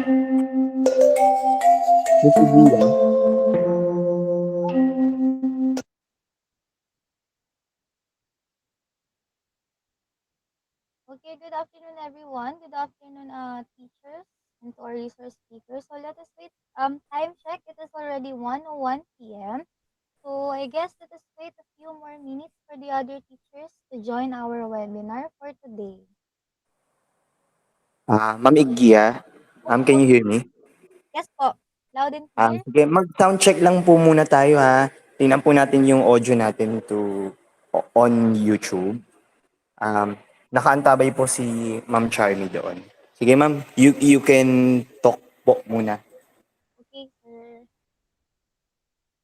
Miss Gia. Okay, good afternoon, everyone. Good afternoon, teachers and to our resource speakers. So let us wait. Time check. It is already 1:01 p.m. So I guess let us wait a few more minutes for the other teachers to join our webinar for today. Ma'am Igia, can you hear me? Yes po. Loud and clear. Sige, mag-sound check lang po muna tayo ha. Tingnan po natin yung audio natin on YouTube. Nakaantabay po si Ma'am Charmy doon. Sige ma'am, you can talk po muna. Okay, sir.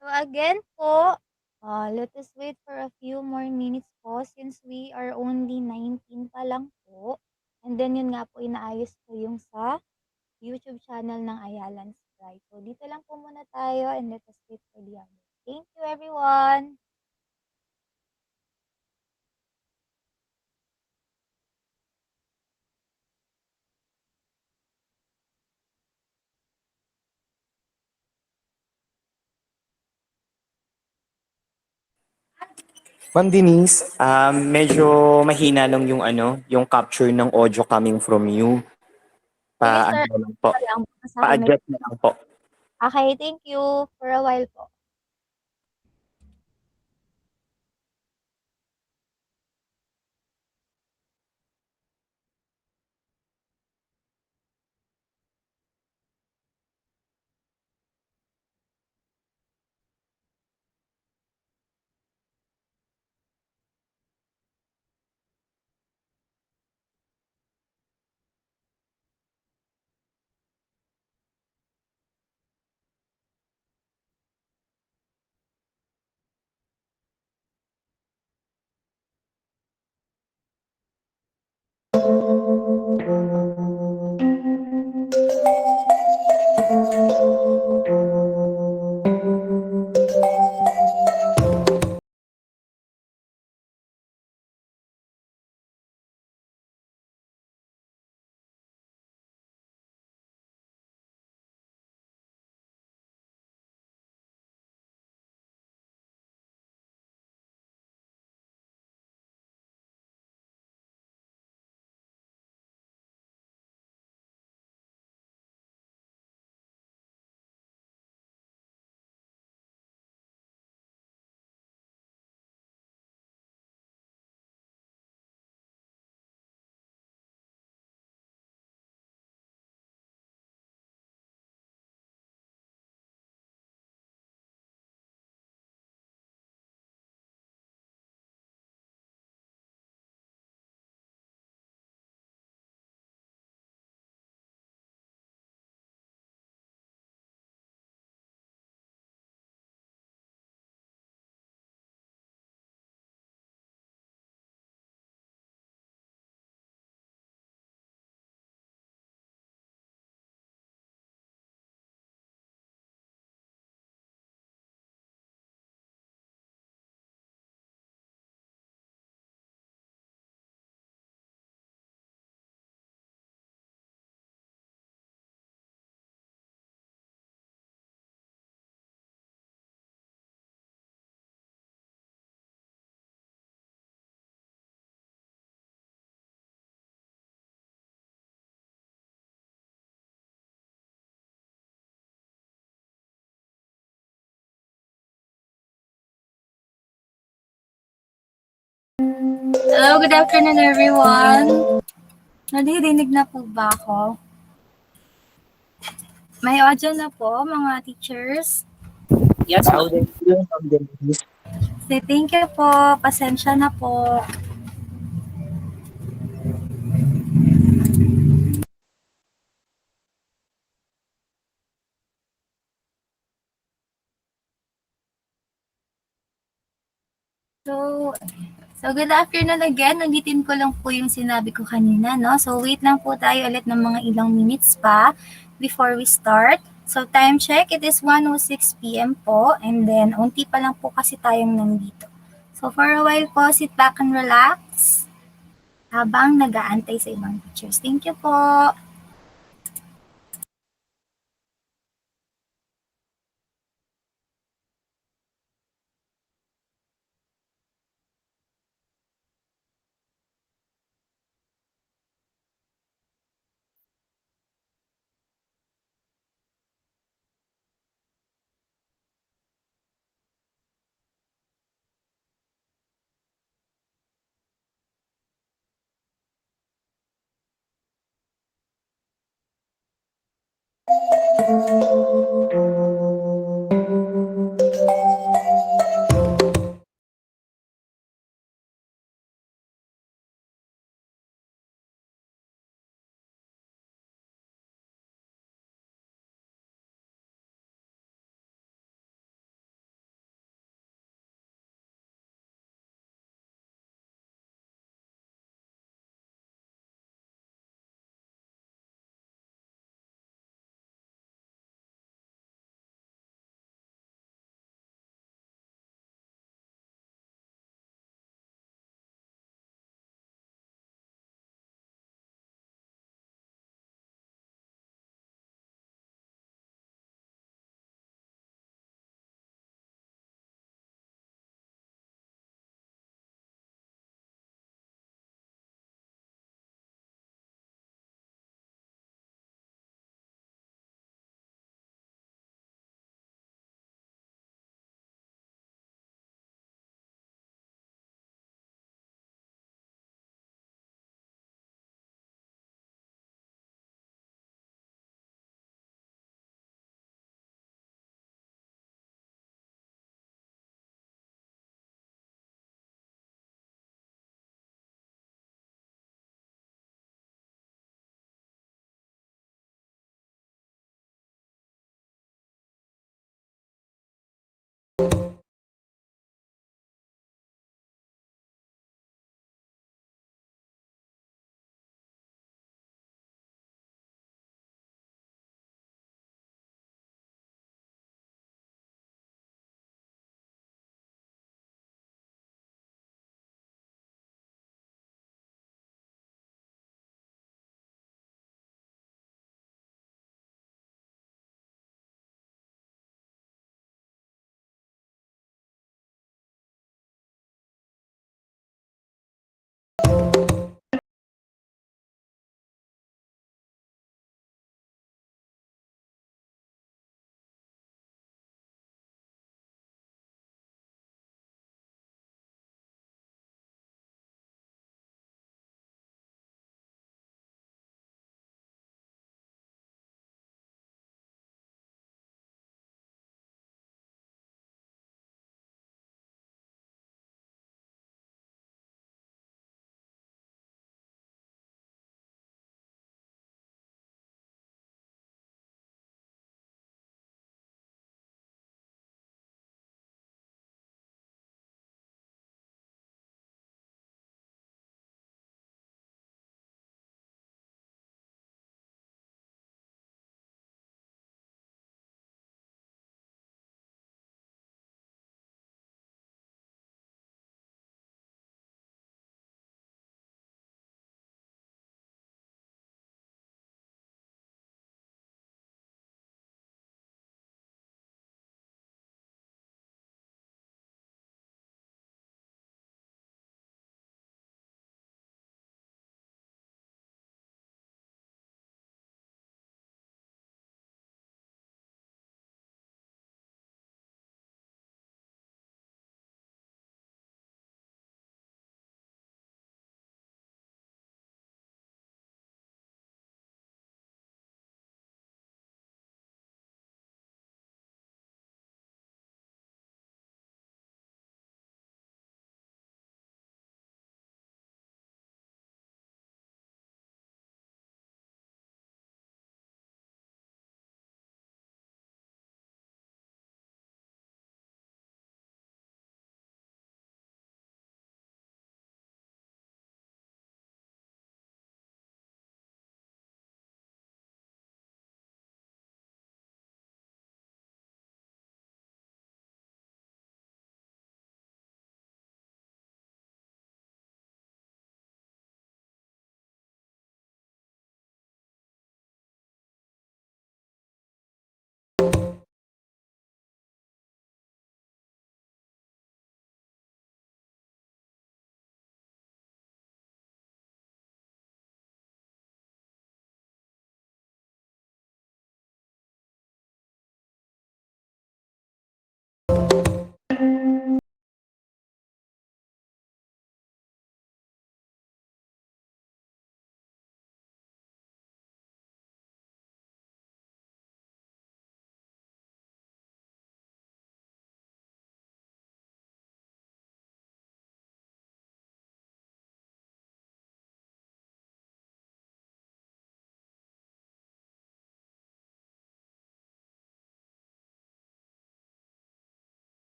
So again po, let us wait for a few more minutes po since we are only 19 pa lang po. And then yun nga po, inaayos ko yung sa YouTube channel ng Ayalan Sprite. So dito lang po muna tayo and let us wait for the others. Thank you everyone! Ma'am Denise, medyo mahina lang yung yung capture ng audio coming from you. Sige sir, Ano lang po, lang sa akin may... pa-adjust na lang po. Okay, thank you for a while po. Hello, good afternoon everyone. Naririnig na po ba ako? May audio na po mga teachers. Yes, loud and clear, Ma'am Denise. Say thank you po. Pasensya na po. So, good afternoon again. Ulitin ko lang po yung sinabi ko kanina, no? So, wait lang po tayo ulit ng mga ilang minutes pa before we start. So, time check, it is 1:06 p.m. po. And then, unti pa lang po kasi tayong nandito. So, for a while po, sit back and relax habang nag-aantay sa ibang teachers. Thank you po.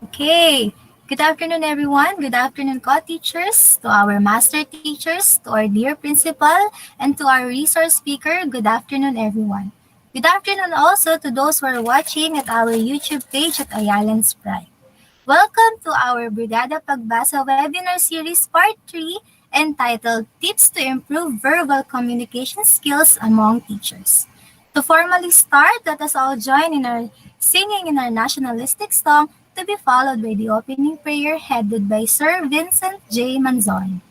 Okay. Good afternoon, everyone. Good afternoon, co-teachers, to our master teachers, to our dear principal, and to our resource speaker. Good afternoon, everyone. Good afternoon also to those who are watching at our YouTube page at Ayalan's Pride. Welcome to our Brigada Pagbasa webinar series part 3 entitled Tips to Improve Verbal Communication Skills Among Teachers. To formally start, let us all join in our singing in our nationalistic song to be followed by the opening prayer headed by Sir Vincent J. Manzon.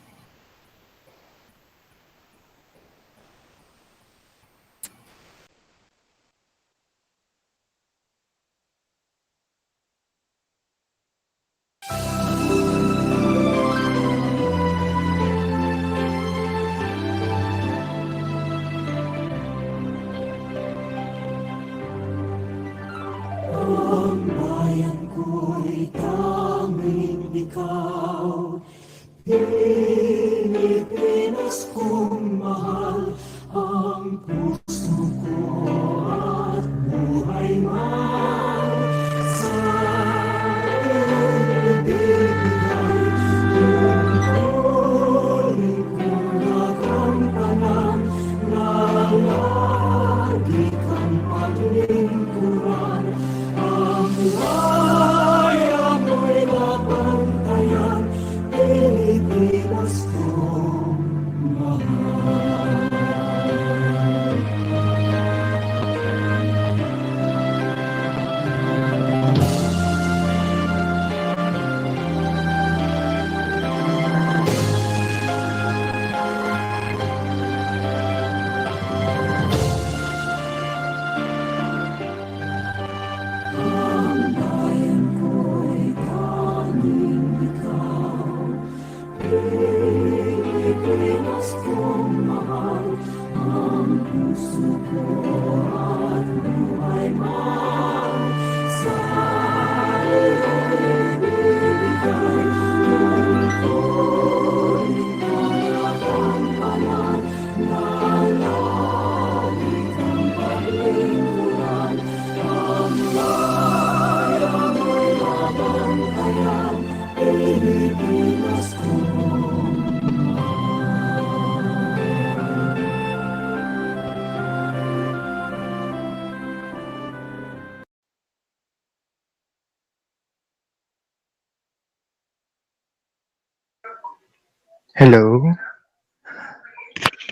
Hello,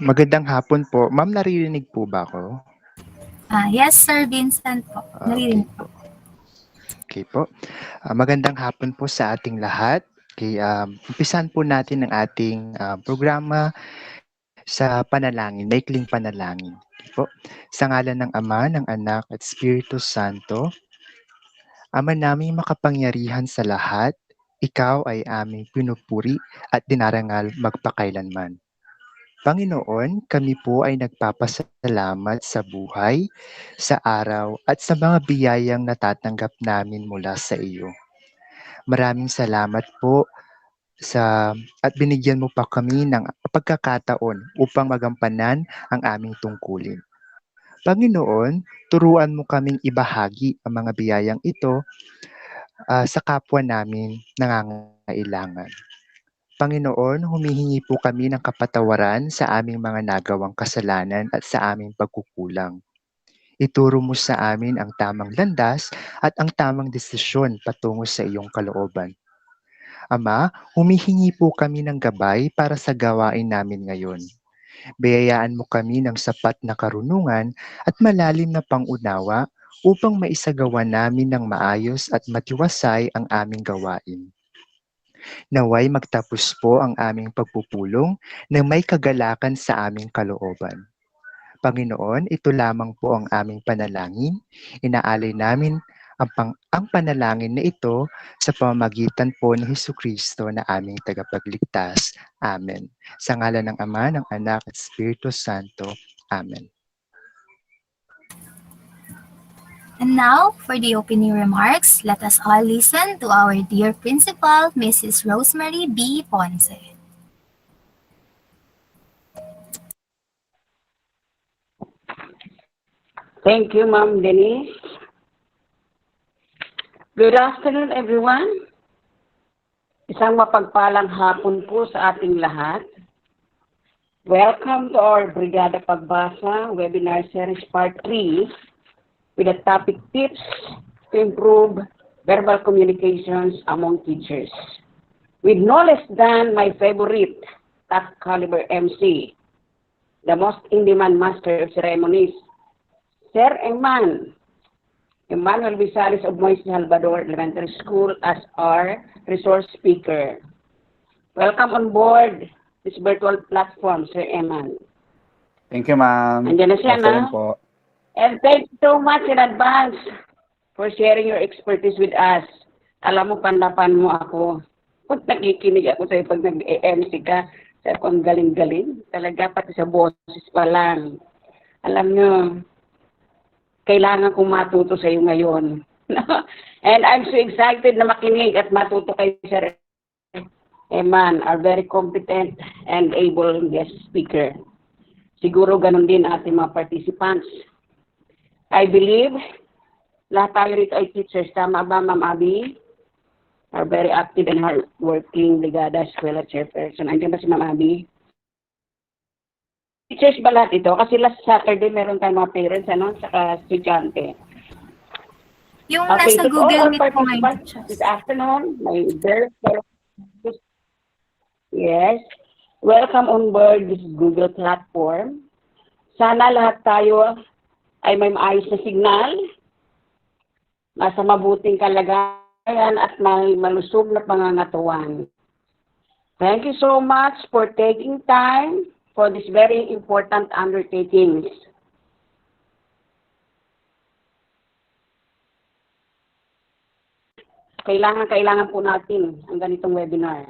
magandang hapon po. Ma'am, naririnig po ba ako? Yes, Sir Vincent po. Okay Naririnig po. po. Okay po. Magandang hapon po sa ating lahat. Okay, umpisan po natin ang ating programa sa panalangin, maikling panalangin. Okay po. Sa ngalan ng Ama, ng Anak at Espiritu Santo, Ama naming makapangyarihan sa lahat, ikaw ay aming pinupuri at dinarangal magpakailanman. Panginoon, kami po ay nagpapasalamat sa buhay, sa araw at sa mga biyayang natatanggap namin mula sa iyo. Maraming salamat po at binigyan mo pa kami ng pagkakataon upang magampanan ang aming tungkulin. Panginoon, turuan mo kaming ibahagi ang mga biyayang ito sa kapwa namin nangangailangan. Panginoon, humihingi po kami ng kapatawaran sa aming mga nagawang kasalanan at sa aming pagkukulang. Ituro mo sa amin ang tamang landas at ang tamang desisyon patungo sa iyong kalooban. Ama, humihingi po kami ng gabay para sa gawain namin ngayon. Biyayaan mo kami ng sapat na karunungan at malalim na pangunawa upang maisagawa namin ng maayos at matiwasay ang aming gawain. Naway magtapos po ang aming pagpupulong na may kagalakan sa aming kalooban. Panginoon, ito lamang po ang aming panalangin. Inaalay namin ang panalangin na ito sa pamamagitan po ni Hesukristo na aming tagapagligtas. Amen. Sa ngalan ng Ama, ng Anak at Espiritu Santo. Amen. And now, for the opening remarks, let us all listen to our dear Principal, Mrs. Rosemary B. Ponce. Thank you, Ma'am Denise. Good afternoon, everyone. Isang mapagpalang hapon po sa ating lahat. Welcome to our Brigada Pagbasa Webinar Series Part 3 with the topic Tips to Improve Verbal Communications Among Teachers. With no less than my favorite top caliber MC, the most in-demand master of ceremonies, Sir Emmanuel Visalis of Moise Salvador Elementary School as our resource speaker. Welcome on board this virtual platform, Sir Eman. Thank you, ma'am. Andiyan na siya, Excellent na? po. And thank you so much in advance for sharing your expertise with us. Alam mo, panlapan mo ako. Pag nakikinig ako sa'yo pag nag-MC ka, sabi ko, ang galing-galing. Talaga, pati sa boses pa lang. Alam nyo, kailangan kong matuto sa iyo ngayon. And I'm so excited na makinig at matuto kay Sir Eman, our very competent and able guest speaker. Siguro ganun din ating mga participants. I believe lahat tayo rito ay teachers. Tama ba, Ma'am Abby? Are very active and hardworking Brigada Eskwela Chairperson. Andiyan ba si Ma'am Abby? Teachers ba lahat ito? Kasi last Saturday meron tayong mga parents, saka estudyante. Yung Okay, nasa to all Google our Meet po ngayon, participants this afternoon, my very yes, welcome on board this Google platform. Sana lahat tayo ay may maayos na signal, nasa mabuting kalagayan at may malusog na pangangatuan. Thank you so much for taking time for this very important undertaking. Kailangan po natin ang ganitong webinar.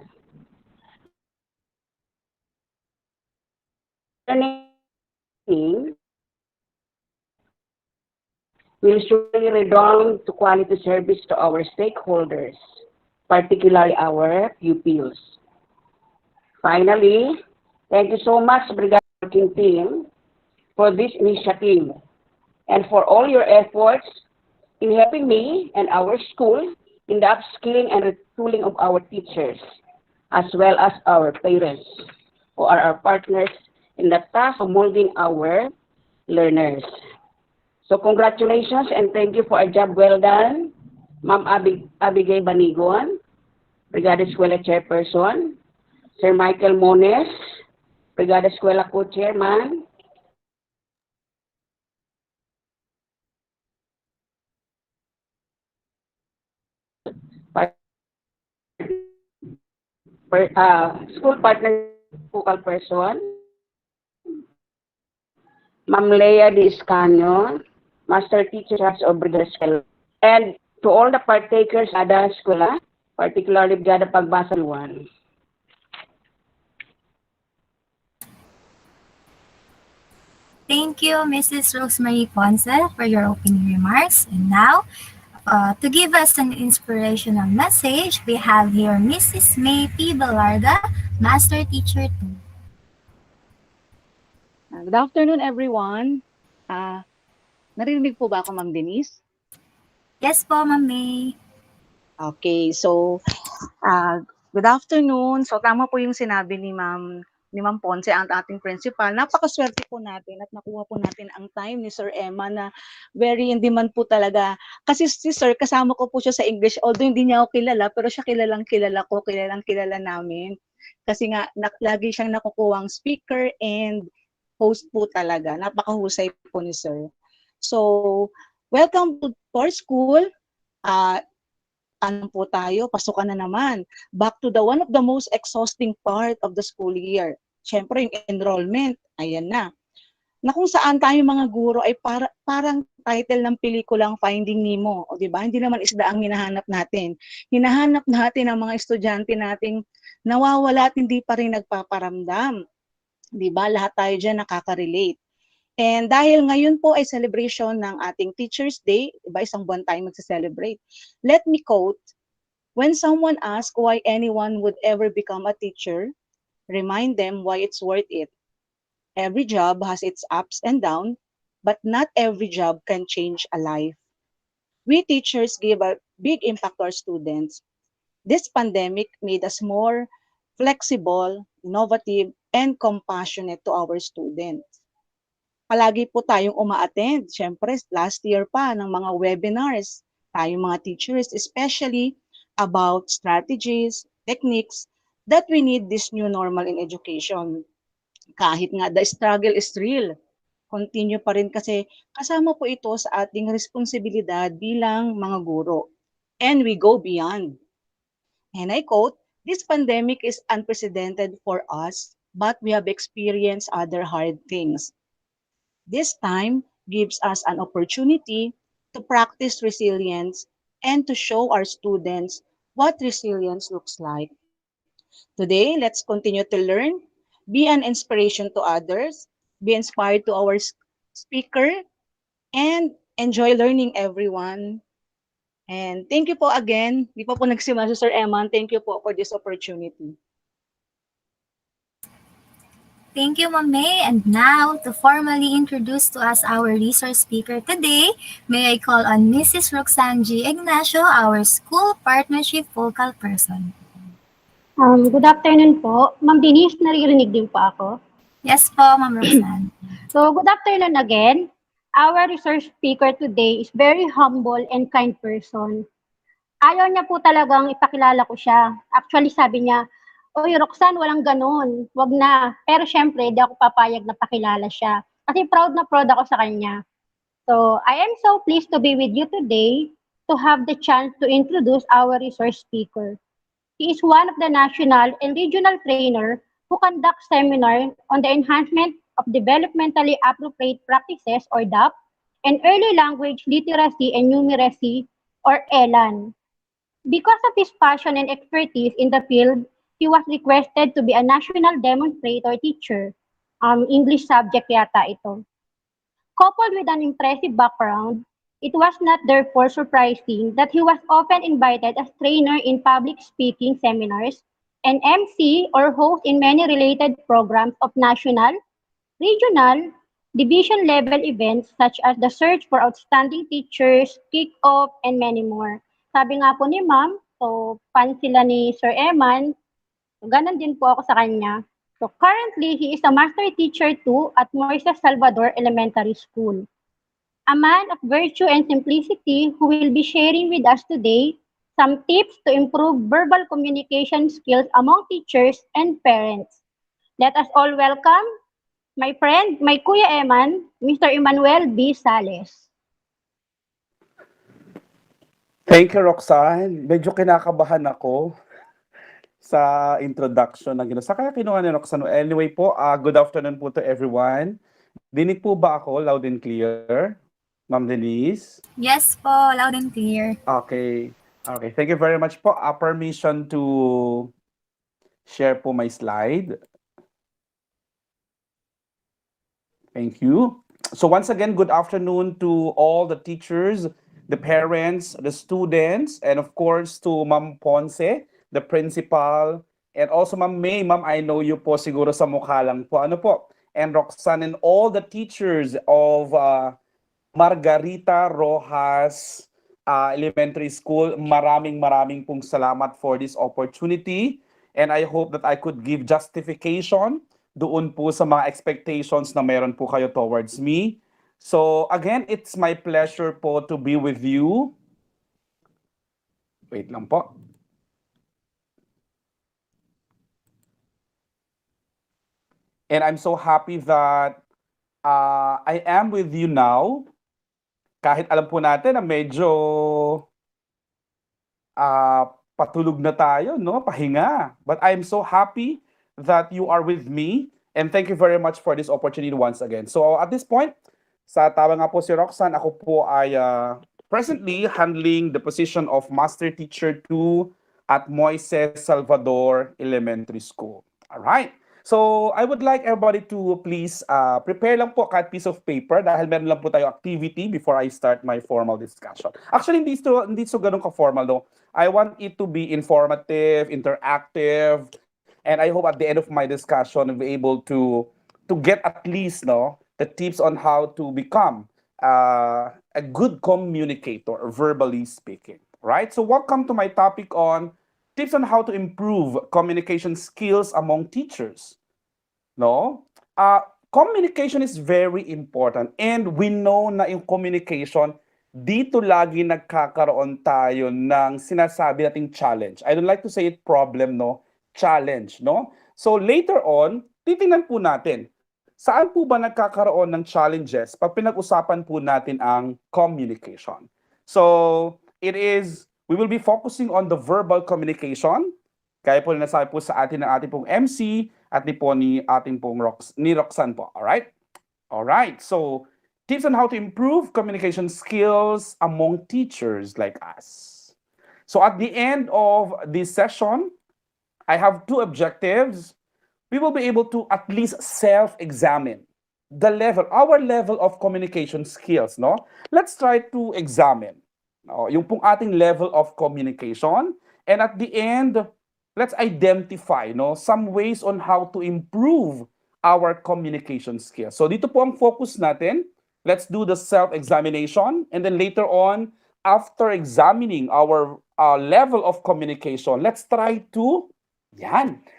Learning will surely redound to quality service to our stakeholders, particularly our pupils. Finally, thank you so much, Brigada Working Team, for this initiative and for all your efforts in helping me and our school in the upskilling and retooling of our teachers, as well as our parents, who are our partners in the task of molding our learners. So congratulations and thank you for a job well done, Ma'am Abigail Banigon, Brigada Eskwela Chairperson, Sir Michael Mones, Brigada Eskwela Co-Chairman, school partner focal person, Ma'am Lea Di Iscanio, Master Teachers of Brigada Eskwela, and to all the partakers at the Eskwela, particularly Brigada Pagbasa 1. Thank you, Mrs. Rosemary Ponce, for your opening remarks. And now, to give us an inspirational message, we have here Mrs. May P. Belarda, Master Teacher 2. Good afternoon, everyone. Narinig po ba ako, Ma'am Denise? Yes po, Ma'am May. Okay, so good afternoon. So tama po yung sinabi ni Ma'am Ponce, ang ating principal. Napakaswerte po natin at nakuha po natin ang time ni Sir Emma na very in demand po talaga. Kasi si Sir, kasama ko po siya sa English. Although hindi niya ako kilala, pero siya kilalang kilala namin. Kasi nga, lagi siyang nakukuhang speaker and host po talaga. Napakahusay po ni Sir. So, Welcome to our school. Uh, ano po tayo? Pasukan na naman. Back to the one of the most exhausting part of the school year. Siyempre, yung enrollment. Ayan na. Na kung saan tayo mga guro ay parang title ng pelikulang Finding Nemo. O di ba? Hindi naman isda ang hinahanap natin. Hinahanap natin ang mga estudyante nating nawawala at hindi pa rin nagpaparamdam. Di ba? Lahat tayo dyan nakaka-relate. And dahil ngayon po ay celebration ng ating Teacher's Day, iba isang buwan tayo magse-celebrate. Let me quote, when someone asks why anyone would ever become a teacher, remind them why it's worth it. Every job has its ups and downs, but not every job can change a life. We teachers give a big impact to our students. This pandemic made us more flexible, innovative, and compassionate to our students. Palagi po tayong uma-attend, syempre last year pa ng mga webinars, tayong mga teachers, especially about strategies, techniques that we need this new normal in education. Kahit nga the struggle is real, continue pa rin kasi kasama po ito sa ating responsibilidad bilang mga guro. And we go beyond. And I quote, this pandemic is unprecedented for us, but we have experienced other hard things. This time gives us an opportunity to practice resilience and to show our students what resilience looks like. Today, let's continue to learn, be an inspiration to others, be inspired to our speaker, and enjoy learning everyone. And thank you po again. Di pa po nagsimula si Sir Eman. Thank you po for this opportunity. Thank you, Ma'am May. And now, to formally introduce to us our resource speaker today, may I call on Mrs. Roxanne G. Ignacio, our school partnership focal person. Good afternoon po. Ma'am Denise, naririnig din po ako. Yes po, Ma'am Roxanne. So, good afternoon again. Our research speaker today is very humble and kind person. Ayaw niya po talagang ipakilala ko siya. Actually, sabi niya, "Oy, Roxanne, walang ganun. Wag na." Pero syempre, di ako papayag na pakilala siya. Kasi proud na proud ako sa kanya. So, I am so pleased to be with you today to have the chance to introduce our resource speaker. He is one of the national and regional trainer who conduct seminars on the enhancement of developmentally appropriate practices or DAP and early language literacy and numeracy or ELAN. Because of his passion and expertise in the field, he was requested to be a national demonstrator teacher. English subject yata ito. Coupled with an impressive background, it was not therefore surprising that he was often invited as trainer in public speaking seminars and MC or host in many related programs of national, regional, division level events such as the Search for Outstanding Teachers, Kick-Off, and many more. Sabi nga po ni Ma'am, so fan sila ni Sir Eman, so ganun din po ako sa kanya. So currently, he is a master teacher too at Moises Salvador Elementary School. A man of virtue and simplicity who will be sharing with us today some tips to improve verbal communication skills among teachers and parents. Let us all welcome my friend, my Kuya Eman, Mr. Emmanuel B. Sales. Thank you, Roxanne. Medyo kinakabahan ako sa introduction na ginawa. Sa kaya kinuha ni Roxanne. Anyway po, good afternoon po to everyone. Dinig po ba ako loud and clear? Ma'am Denise? Yes po, loud and clear. Okay. Okay, thank you very much po. Permission to share po my slide. Thank you. So once again, good afternoon to all the teachers, the parents, the students, and of course to Ma'am Ponce, the principal, and also Ma'am May. Ma'am, I know you po siguro sa mukha lang po. Ano po? And Roxanne and all the teachers of Margarita Rojas Elementary School. Maraming pong salamat for this opportunity. And I hope that I could give justification doon po sa mga expectations na meron po kayo towards me. So again, it's my pleasure po to be with you. Wait lang po. And I'm so happy that I am with you now kahit alam po natin na medyo patulog na tayo, no? Pahinga. But I'm so happy that you are with me and thank you very much for this opportunity once again. So at this point, sa tawa nga po si Roxanne, ako po ay presently handling the position of Master Teacher 2 at Moises Salvador Elementary School. All right. So I would like everybody to please prepare lang po kahit piece of paper dahil meron lang po tayo activity before I start my formal discussion. Actually, hindi so ganun ka-formal, no? I want it to be informative, interactive, and I hope at the end of my discussion I'll be able to get at least the tips on how to become a good communicator, verbally speaking. Right? So welcome to my topic on tips on how to improve communication skills among teachers. No? Communication is very important and we know na yung communication dito lagi nagkakaroon tayo ng sinasabi nating challenge. I don't like to say it problem, no? Challenge, no? So later on, titingnan po natin, saan po ba nagkakaroon ng challenges pag pinag-usapan po natin ang communication? So, we will be focusing on the verbal communication. Kaya po nasabi po sa atin ng ating pong MC at ni ating pong Roxanne po. Alright? Alright, so tips on how to improve communication skills among teachers like us. So at the end of this session, I have two objectives. We will be able to at least self-examine our level of communication skills, no? Let's try to examine yung pong ating level of communication. And at the end, let's identify some ways on how to improve our communication skills. So dito po ang focus natin. Let's do the self-examination. And then later on, after examining our level of communication, let's try to,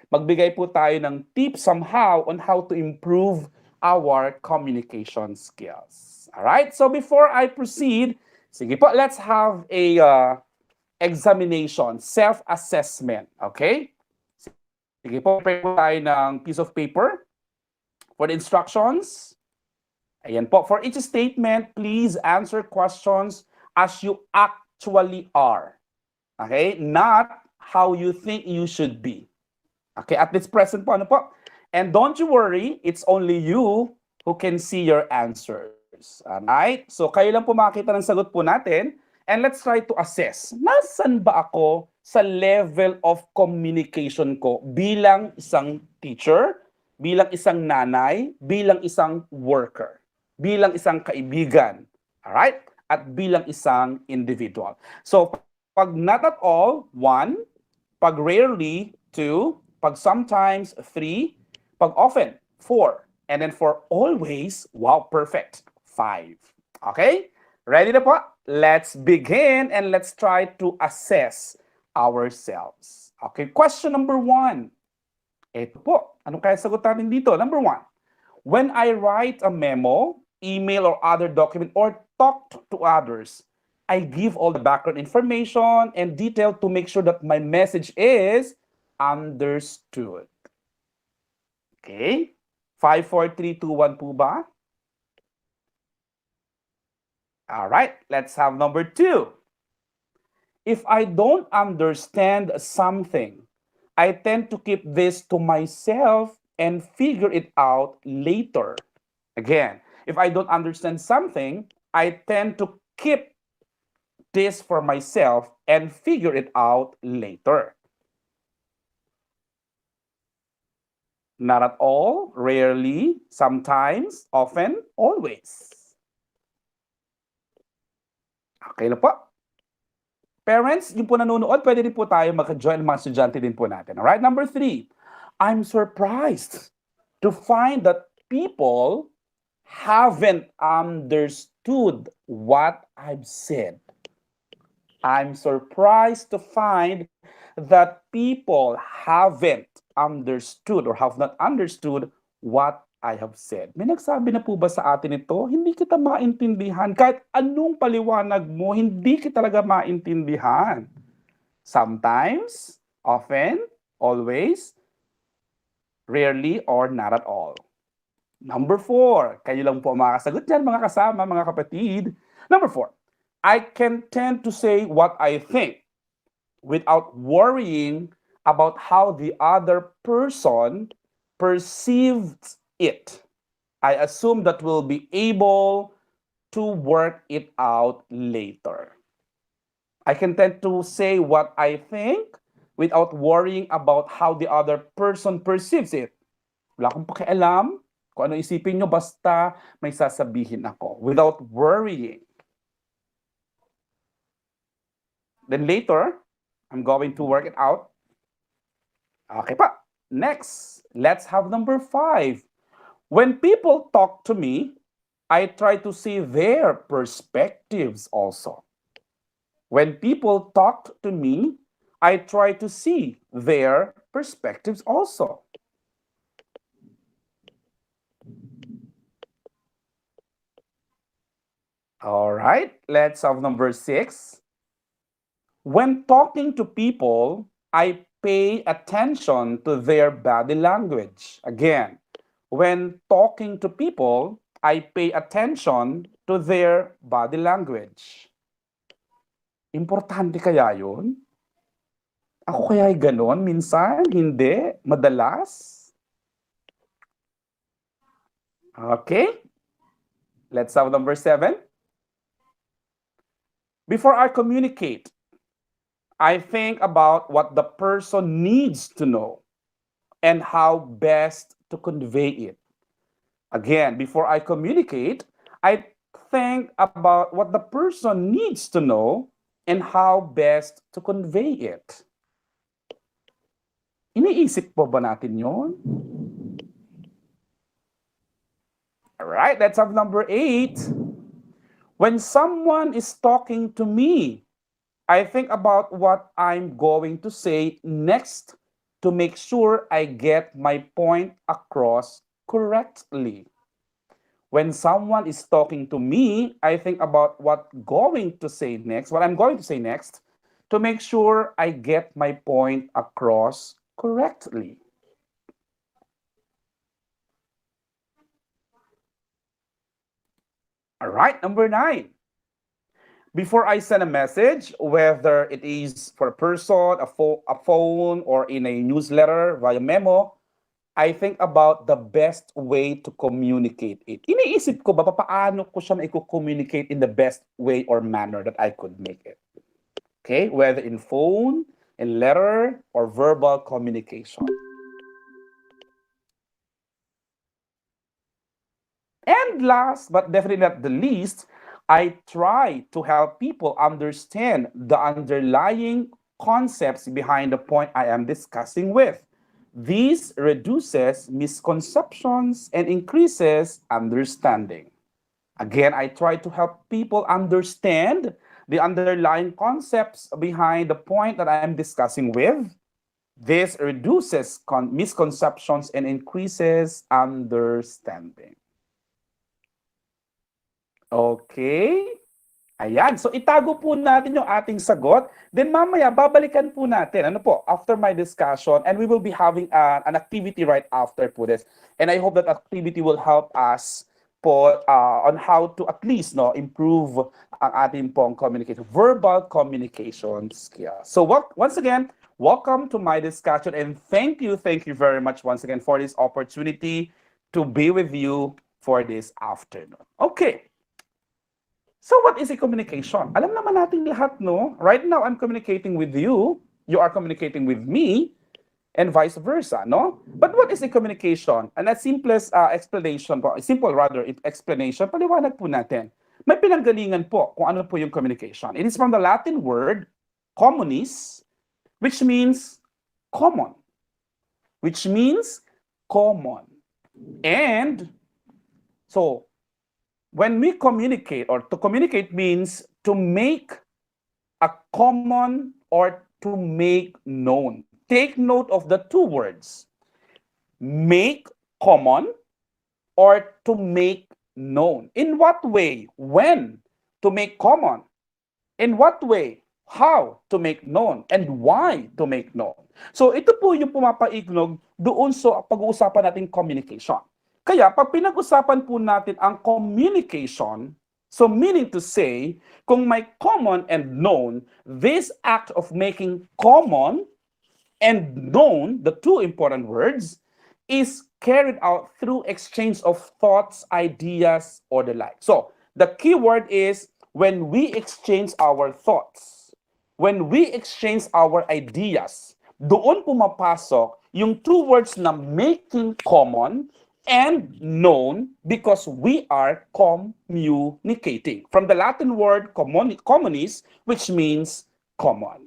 magbigay po tayo ng tips somehow on how to improve our communication skills. All right? So before I proceed, sige po, let's have a examination, self-assessment. Okay? Sige po, prepare po tayo ng piece of paper for the instructions. Ayan po. For each statement, please answer questions as you actually are. Okay? Not how you think you should be. Okay? At this present po, ano po? And don't you worry, it's only you who can see your answers. Alright? So, kayo lang po makita ng sagot po natin. And let's try to assess. Nasaan ba ako sa level of communication ko bilang isang teacher, bilang isang nanay, bilang isang worker, bilang isang kaibigan, alright? At bilang isang individual. So, pag not at all, 1. Pag rarely, 2. Pag sometimes, 3. Pag often, 4. And then for always, wow, perfect, 5. Okay? Ready na po? Let's begin and let's try to assess ourselves. Okay, question number 1. Ito po. Ano kaya sagot natin dito? Number 1. When I write a memo, email, or other document, or talk to others, I give all the background information and detail to make sure that my message is understood. Okay? 5, 4, 3, 2, 1 po ba? All right, let's have number 2. If I don't understand something, I tend to keep this to myself and figure it out later. Again, if I don't understand something, I tend to keep this for myself and figure it out later. Not at all, rarely, sometimes, often, always. Okay na po. Parents, yung po nanonood, pwede rin po tayo maka-join mga estudyante din po natin. Alright, number 3. I'm surprised to find that people haven't understood what I've said. I'm surprised to find that people haven't understood or have not understood what I have said. May nagsabi na po ba sa atin ito? Hindi kita maintindihan. Kahit anong paliwanag mo, hindi kita talaga maintindihan. Sometimes, often, always, rarely, or not at all. Number 4, kayo lang po makakasagot dyan mga kasama, mga kapatid. Number 4, I can tend to say what I think without worrying about how the other person perceives it. I assume that we'll be able to work it out later. I can tend to say what I think without worrying about how the other person perceives it. Wala akong pakialam kung ano isipin nyo, basta may sasabihin ako without worrying. Then later, I'm going to work it out. Okay pa. Next, let's have number 5. When people talk to me, I try to see their perspectives also. When people talk to me, I try to see their perspectives also. All right, let's have number 6. When talking to people, I pay attention to their body language. Again, when talking to people, I pay attention to their body language. Importante kaya yun? Ako kaya ganon? Minsan? Hindi? Madalas? Okay. Let's have number 7. Before I communicate, I think about what the person needs to know and how best to convey it. Again, before I communicate, I think about what the person needs to know and how best to convey it. Iniisip po ba natin yon? All right, let's have number 8. When someone is talking to me, I think about what I'm going to say next to make sure I get my point across correctly. When someone is talking to me, I think about what I'm going to say next to make sure I get my point across correctly. All right, number 9. Before I send a message, whether it is for a person, a phone, or in a newsletter via memo, I think about the best way to communicate it. Iniisip ko ba paano ko siya maiko-communicate in the best way or manner that I could make it. Okay, whether in phone, in letter, or verbal communication. And last, but definitely not the least, I try to help people understand the underlying concepts behind the point I am discussing with. This reduces misconceptions and increases understanding. Again, I try to help people understand the underlying concepts behind the point that I am discussing with. This reduces misconceptions and increases understanding. Okay? Ayan. So, itago po natin yung ating sagot. Then, mamaya, babalikan po natin. Ano po? After my discussion. And we will be having an activity right after po this. And I hope that activity will help us po on how to at least improve ang ating pong communication, verbal communication skills. So, once again, welcome to my discussion. And thank you very much once again for this opportunity to be with you for this afternoon. Okay. So what is a communication? Alam naman natin lahat, no? Right now, I'm communicating with you. You are communicating with me. And vice versa, no? But what is a communication? And a simplest explanation po, explanation, paliwanag po natin. May pinanggalingan po kung ano po yung communication. It is from the Latin word communis, which means common. Which means common. And so, when we communicate, or to communicate means to make a common or to make known. Take note of the two words. Make common or to make known. In what way? When to make common? In what way? How to make known? And why to make known? So ito po yung pumapaignog doon sa pag-uusapan natin communication. Kaya pag pinag-usapan po natin ang communication, So meaning to say, kung may common and known, this act of making common and known, the two important words, is carried out through exchange of thoughts, ideas, or the like. So the key word is when we exchange our thoughts, when we exchange our ideas, doon pumapasok yung two words na making common and known because we are communicating. From the Latin word communis, which means common.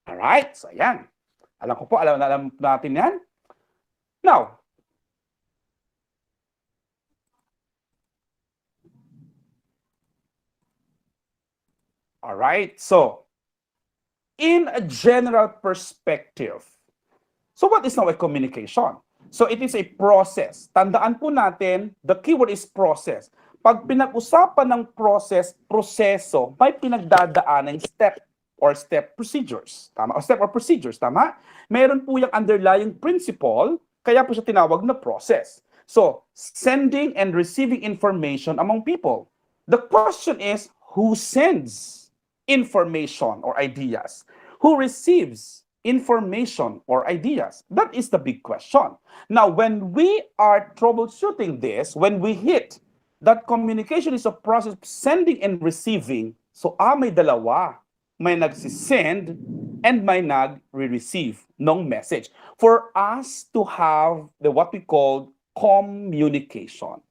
All right? So, ayan. Alam ko po, alam natin yan. Now, all right. So, in a general perspective, so what is now a communication? So it is a process. Tandaan po natin, the keyword is process. Pag pinag-usapan ng process, proseso, may pinagdadaanan step or step procedures. Tama? O step or procedures, tama? Meron po yung underlying principle, kaya po siya tinawag na process. So, sending and receiving information among people. The question is, who sends information or ideas? Who receives information or ideas? That is the big question. Now, when we are troubleshooting this, when we hit that communication is a process of sending and receiving, so may dalawa. May nagsisend and may nag-receive ng message. For us to have what we call communication.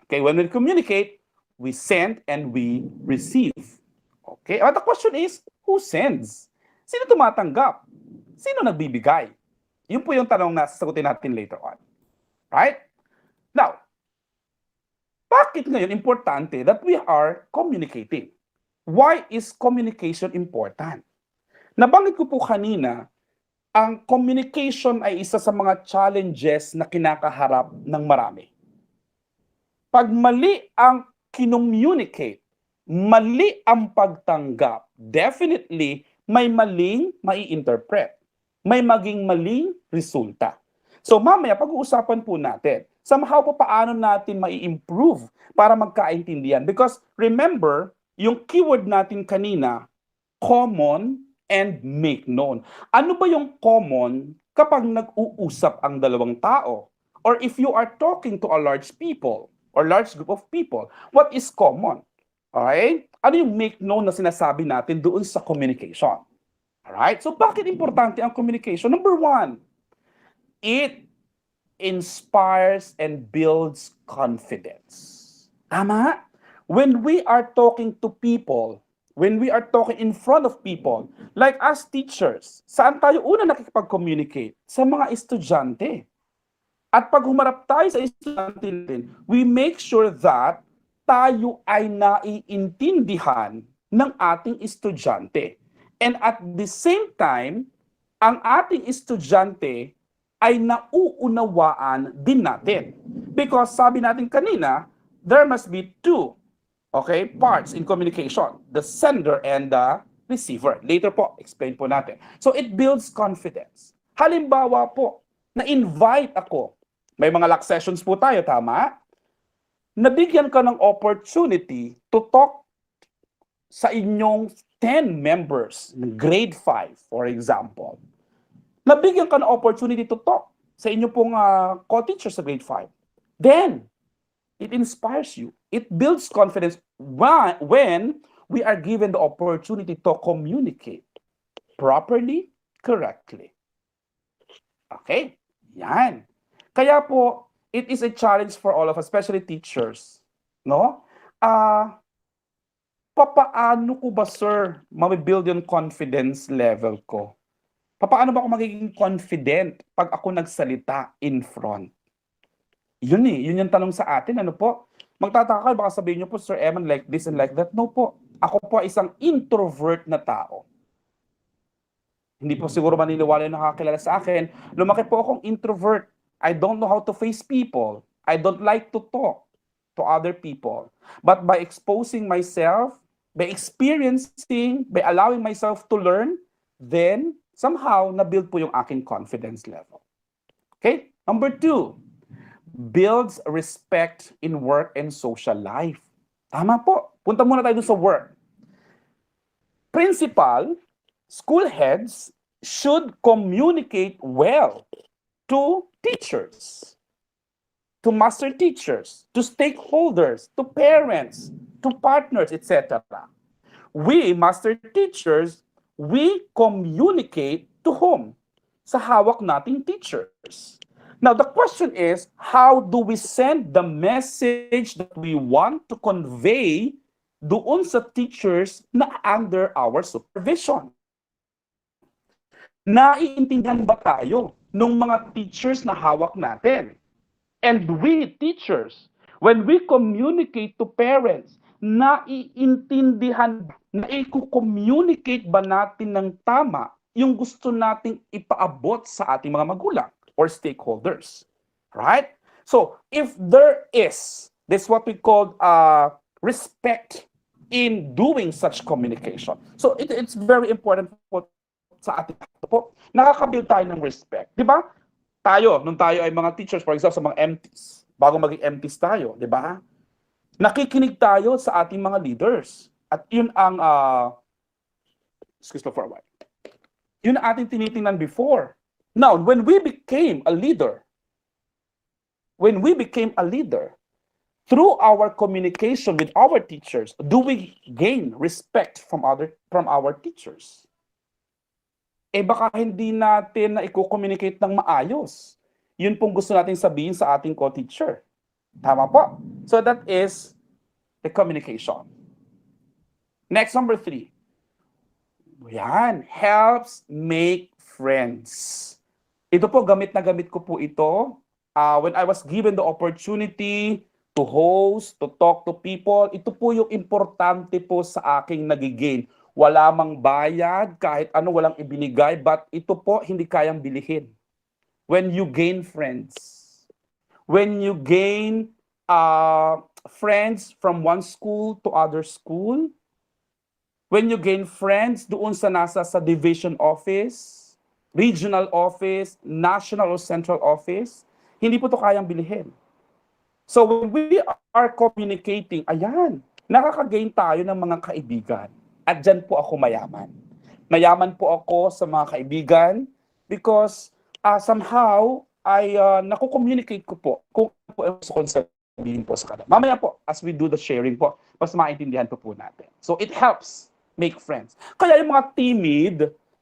Okay, when we communicate, we send and we receive. Okay, but the question is, who sends? Sino tumatanggap? Sino nagbibigay? Yun po yung tanong na sasagutin natin later on. Right? Now, bakit ngayon importante that we are communicating? Why is communication important? Nabanggit ko po kanina, ang communication ay isa sa mga challenges na kinakaharap ng marami. Pag mali ang kinommunicate, mali ang pagtanggap, definitely may maling mai-interpret. May maging maling resulta. So mamaya pag-uusapan po natin, somehow po paano natin mai-improve para magkaintindihan. Because remember, yung keyword natin kanina, common and make known. Ano ba yung common kapag nag-uusap ang dalawang tao? Or if you are talking to a large people or large group of people, what is common? Okay? Ano yung make known na sinasabi natin doon sa communication? Alright? So bakit importante ang communication? Number one, it inspires and builds confidence. Tama? When we are talking to people, when we are talking in front of people, like as teachers, saan tayo una nakikipag-communicate? Sa mga estudyante. At pag humarap tayo sa estudyante natin, we make sure that tayo ay naiintindihan ng ating estudyante. And at the same time, ang ating estudyante ay nauunawaan din natin. Because sabi natin kanina, there must be two parts in communication, the sender and the receiver. Later po, explain po natin. So it builds confidence. Halimbawa po, na-invite ako. May mga lock sessions po tayo, tama? Nabigyan ka ng opportunity to talk sa inyong 10 members ng grade 5, for example. Nabigyan ka ng opportunity to talk sa inyong pong co-teachers sa grade 5. Then, it inspires you. It builds confidence when we are given the opportunity to communicate properly, correctly. Okay? Yan. Kaya po, it is a challenge for all of us, especially teachers. No? Papaano ko ba, sir, mabibuild yung confidence level ko? Papaano ba ako magiging confident pag ako nagsalita in front? Yun yun yung tanong sa atin. Ano po? Magtataka, baka sabihin nyo po, Sir Eman, like this and like that. No po. Ako po isang introvert na tao. Hindi po siguro maniniwala yung nakakilala sa akin. Lumaki po akong introvert. I don't know how to face people. I don't like to talk to other people. But by exposing myself, by experiencing, by allowing myself to learn, then somehow na-build po yung aking confidence level. Okay? Number 2, builds respect in work and social life. Tama po. Punta muna tayo dun sa work. Principal, school heads should communicate well to teachers, to master teachers, to stakeholders, to parents, to partners, etc. We, master teachers, we communicate to whom? Sa hawak nating teachers. Now, the question is, how do we send the message that we want to convey doon sa teachers na under our supervision? Naiintindihan ba tayo ng mga teachers na hawak natin? And we, teachers, when we communicate to parents, naiintindihan, naiko-communicate ba natin ng tama yung gusto nating ipaabot sa ating mga magulang or stakeholders? Right? So, if there is, this what we call respect in doing such communication. So, it's very important po sa ating po. Nakakabuild tayo ng respect. Di ba? Tayo, nung tayo ay mga teachers, for example, sa mga MTs, bago maging MTs tayo, di ba? Nakikinig tayo sa ating mga leaders. At yun ang, excuse me for a while, yun ang ating tinitingnan before. Now, when we became a leader, through our communication with our teachers, do we gain respect from our teachers? Eh baka hindi natin na i-communicate ng maayos. Yun pong gusto natin sabihin sa ating co-teacher. Tama po? So that is the communication. Next, number 3. Yan, helps make friends. Ito po, gamit na gamit ko po ito. When I was given the opportunity to host, to talk to people, ito po yung importante po sa aking nagigain. Wala mang bayad, kahit ano walang ibinigay, but ito po hindi kayang bilihin. When you gain friends, when you gain friends from one school to other school, when you gain friends doon sa sa division office, regional office, national or central office, hindi po ito kayang bilihin. So when we are communicating, ayan, nakaka-gain tayo ng mga kaibigan. At dyan po ako mayaman. Mayaman po ako sa mga kaibigan because somehow ay naku-communicate ko po kung ano po ang gusto kong sabihin po sa kanila. Mamaya po, as we do the sharing po, mas maintindihan po natin. So it helps make friends. Kaya yung mga timid,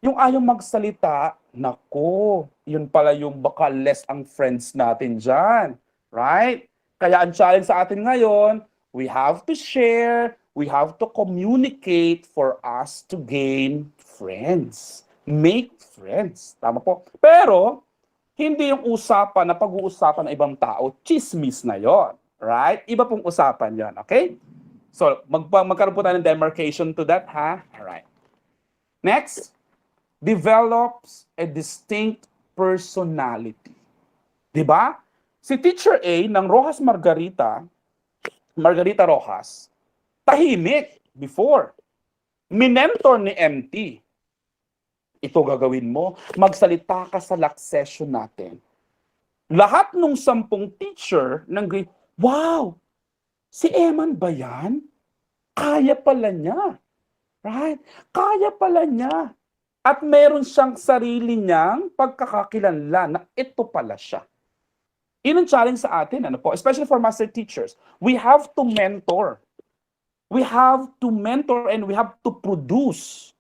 yung ayaw magsalita, nako, yun pala yung baka less ang friends natin dyan. Right? Kaya ang challenge sa atin ngayon, we have to share, we have to communicate for us to gain friends. Make friends. Tama po. Pero, hindi yung usapan na pag-uusapan ng ibang tao, chismis na yon, right? Iba pong usapan yon, okay? So, magkaroon po tayo ng demarcation to that, ha? Alright. Next, develops a distinct personality. Diba? Si Teacher A ng Margarita Rojas, tahimik before. Minentor ni MT. Ito gagawin mo, magsalita ka sa lock session natin. Lahat nung 10 teacher ng grade, wow, si Eman ba yan? Kaya pala niya. Right? Kaya pala niya. At meron siyang sarili niyang pagkakakilanlan na ito pala siya. Yun ang challenge sa atin, ano po? Especially for master teachers. We have to mentor. We have to mentor and we have to produce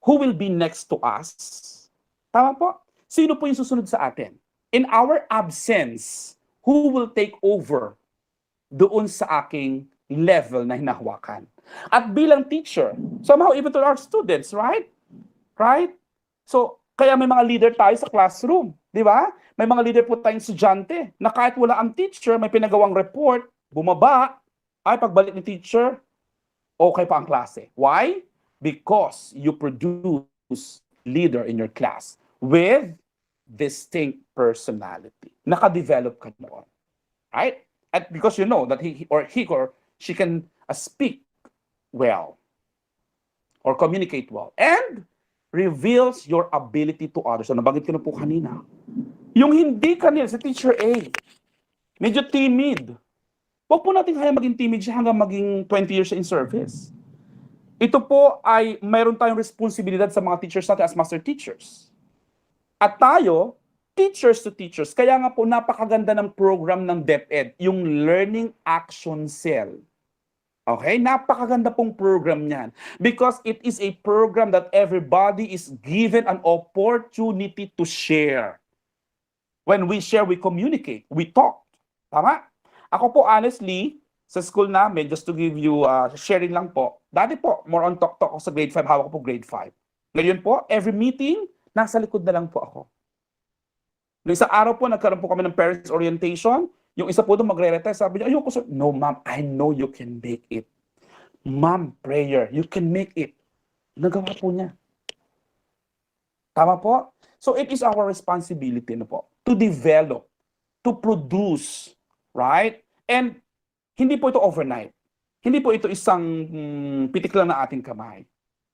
who will be next to us. Tama po? Sino po yung susunod sa atin? In our absence, who will take over doon sa aking level na hinahawakan? At bilang teacher, somehow even to our students, right? Right? So, kaya may mga leader tayo sa classroom, di ba? May mga leader po tayong estudyante na kahit wala ang teacher, may pinagawang report, bumaba, ay pagbalik ni teacher, okay pa ang klase. Why? Because you produce leader in your class with distinct personality. Naka-develop ka noon. Right? And because you know that he or she can speak well or communicate well and reveals your ability to others. So, nabanggit ko na po kanina. Yung hindi kanila, si Teacher A, medyo timid. Huwag po natin kaya maging timid siya hanggang maging 20 years siya in service. Ito po ay mayroon tayong responsibilidad sa mga teachers natin as master teachers. At tayo, teachers to teachers, kaya nga po napakaganda ng program ng DepEd, yung Learning Action Cell. Okay? Napakaganda pong program niyan. Because it is a program that everybody is given an opportunity to share. When we share, we communicate, we talk. Tama? Ako po, honestly, sa school namin, just to give you sharing lang po, dati po, more on talk-talk ako sa grade 5, hawak ko po grade 5. Ngayon po, every meeting, nasa likod na lang po ako. Noong isang araw po, nagkaroon po kami ng parents orientation. Yung isa po doon magre-retire, sabi niya, ayoko sir. No ma'am, I know you can make it. Ma'am, prayer, you can make it. Nagawa po niya. Tama po? So it is our responsibility na po to develop, to produce, right? And hindi po ito overnight. Hindi po ito isang pitik lang na ating kamay.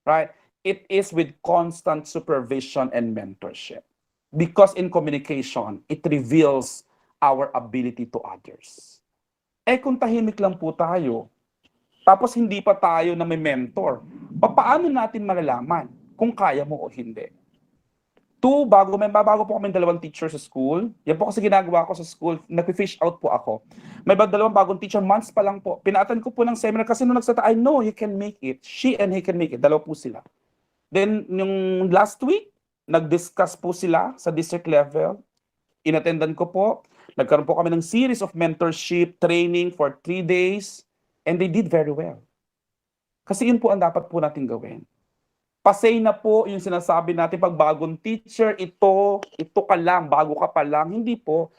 Right? It is with constant supervision and mentorship. Because in communication, it reveals our ability to others. Kung tahimik lang po tayo, tapos hindi pa tayo na may mentor, paano natin malalaman kung kaya mo o hindi? Bago po kami 2 teacher sa school. Yan po kasi ginagawa ko sa school. Nag-fish out po ako. May 2 bagong teacher, months pa lang po. Pinaatan ko po ng seminar kasi nung nagsata, I know he can make it. She and he can make it. 2 po sila. Then, yung last week, nag-discuss po sila sa district level. Inattendan ko po. Nagkaroon po kami ng series of mentorship training for 3 days. And they did very well. Kasi yun po ang dapat po natin gawin. Pasay na po yung sinasabi natin pag bagong teacher, ito ka lang, bago ka pa lang. Hindi po.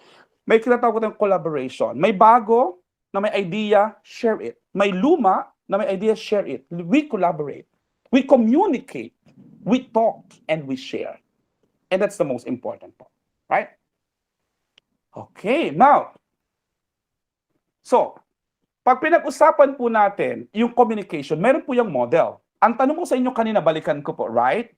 May kinatawag ko ng collaboration. May bago na may idea, share it. May luma na may idea, share it. We collaborate. We communicate. We talk and we share. And that's the most important part. Right? Okay, now. So, pag pinag-usapan po natin yung communication, meron po yung model. Ang tanong ko sa inyo kanina, balikan ko po, right?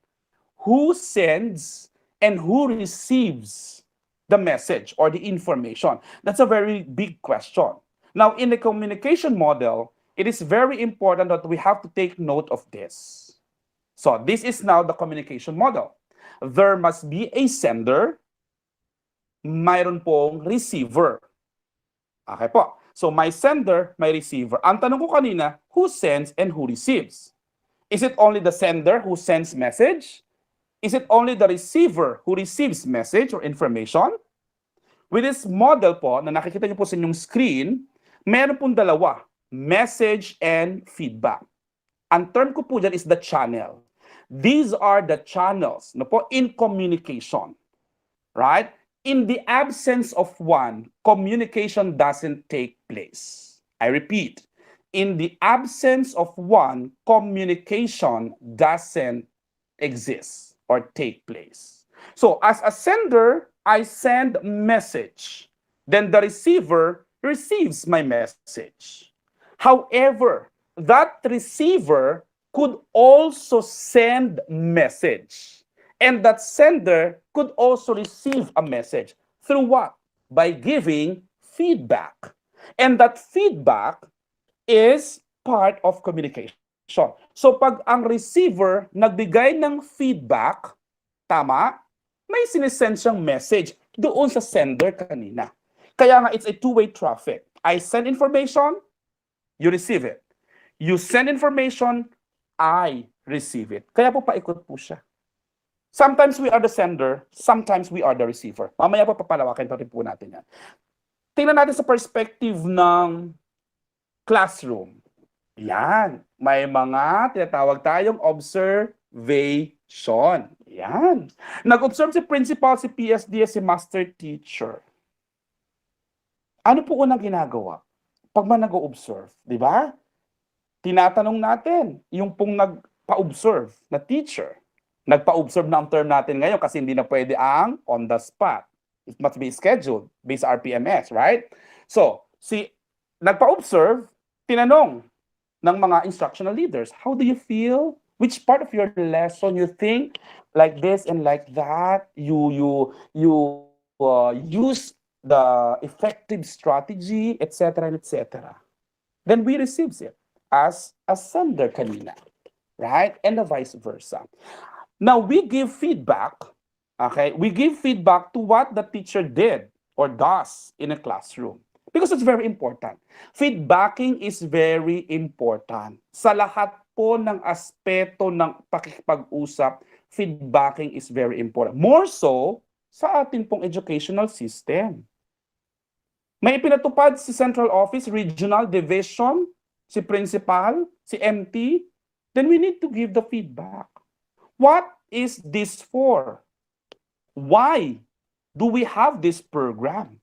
Who sends and who receives the message or the information? That's a very big question. Now, in the communication model, it is very important that we have to take note of this. So, this is now the communication model. There must be a sender, mayroon pong receiver. Okay po. So, my sender, my receiver. Ang tanong ko kanina, who sends and who receives? Is it only the sender who sends message? Is it only the receiver who receives message or information? With this model po, na nakikita niyo po sa inyong screen, meron pong 2, message and feedback. Ang term ko po dyan is the channel. These are the channels no po, in communication. Right? In the absence of one, communication doesn't take place. I repeat, in the absence of one, communication doesn't exist or take place. So as a sender, I send message. Then the receiver receives my message. However, that receiver could also send message. And that sender could also receive a message. Through what? By giving feedback. And that feedback is part of communication. So pag ang receiver nagbigay ng feedback, tama, may sinesend siyang message doon sa sender kanina. Kaya nga it's a two-way traffic. I send information, you receive it. You send information, I receive it. Kaya po paikot po siya. Sometimes we are the sender, sometimes we are the receiver. Mamaya po papalawakin pa rin po natin yan. Tingnan natin sa perspective ng classroom. Yan. May mga tinatawag tayong observation. Yan. Nag-observe si principal, si PSD, si master teacher. Ano po unang ginagawa? Pag man nag-observe, di ba? Tinatanong natin, yung pong nagpa-observe na teacher. Nagpa-observe na ang term natin ngayon kasi hindi na pwede ang on the spot. It must be scheduled based RPMS, right? So, nagpa-observe, tinanong ng mga instructional leaders, how do you feel? Which part of your lesson you think like this and like that? You use the effective strategy, etc., etc. Then we receives it as a sender kanina, right? And the vice versa. Now we give feedback, okay? We give feedback to what the teacher did or does in a classroom. Because it's very important. Feedbacking is very important. Sa lahat po ng aspeto ng pakikipag-usap, feedbacking is very important. More so sa ating pong educational system. May ipinatupad si Central Office, Regional Division, si Principal, si MT, then we need to give the feedback. What is this for? Why do we have this program?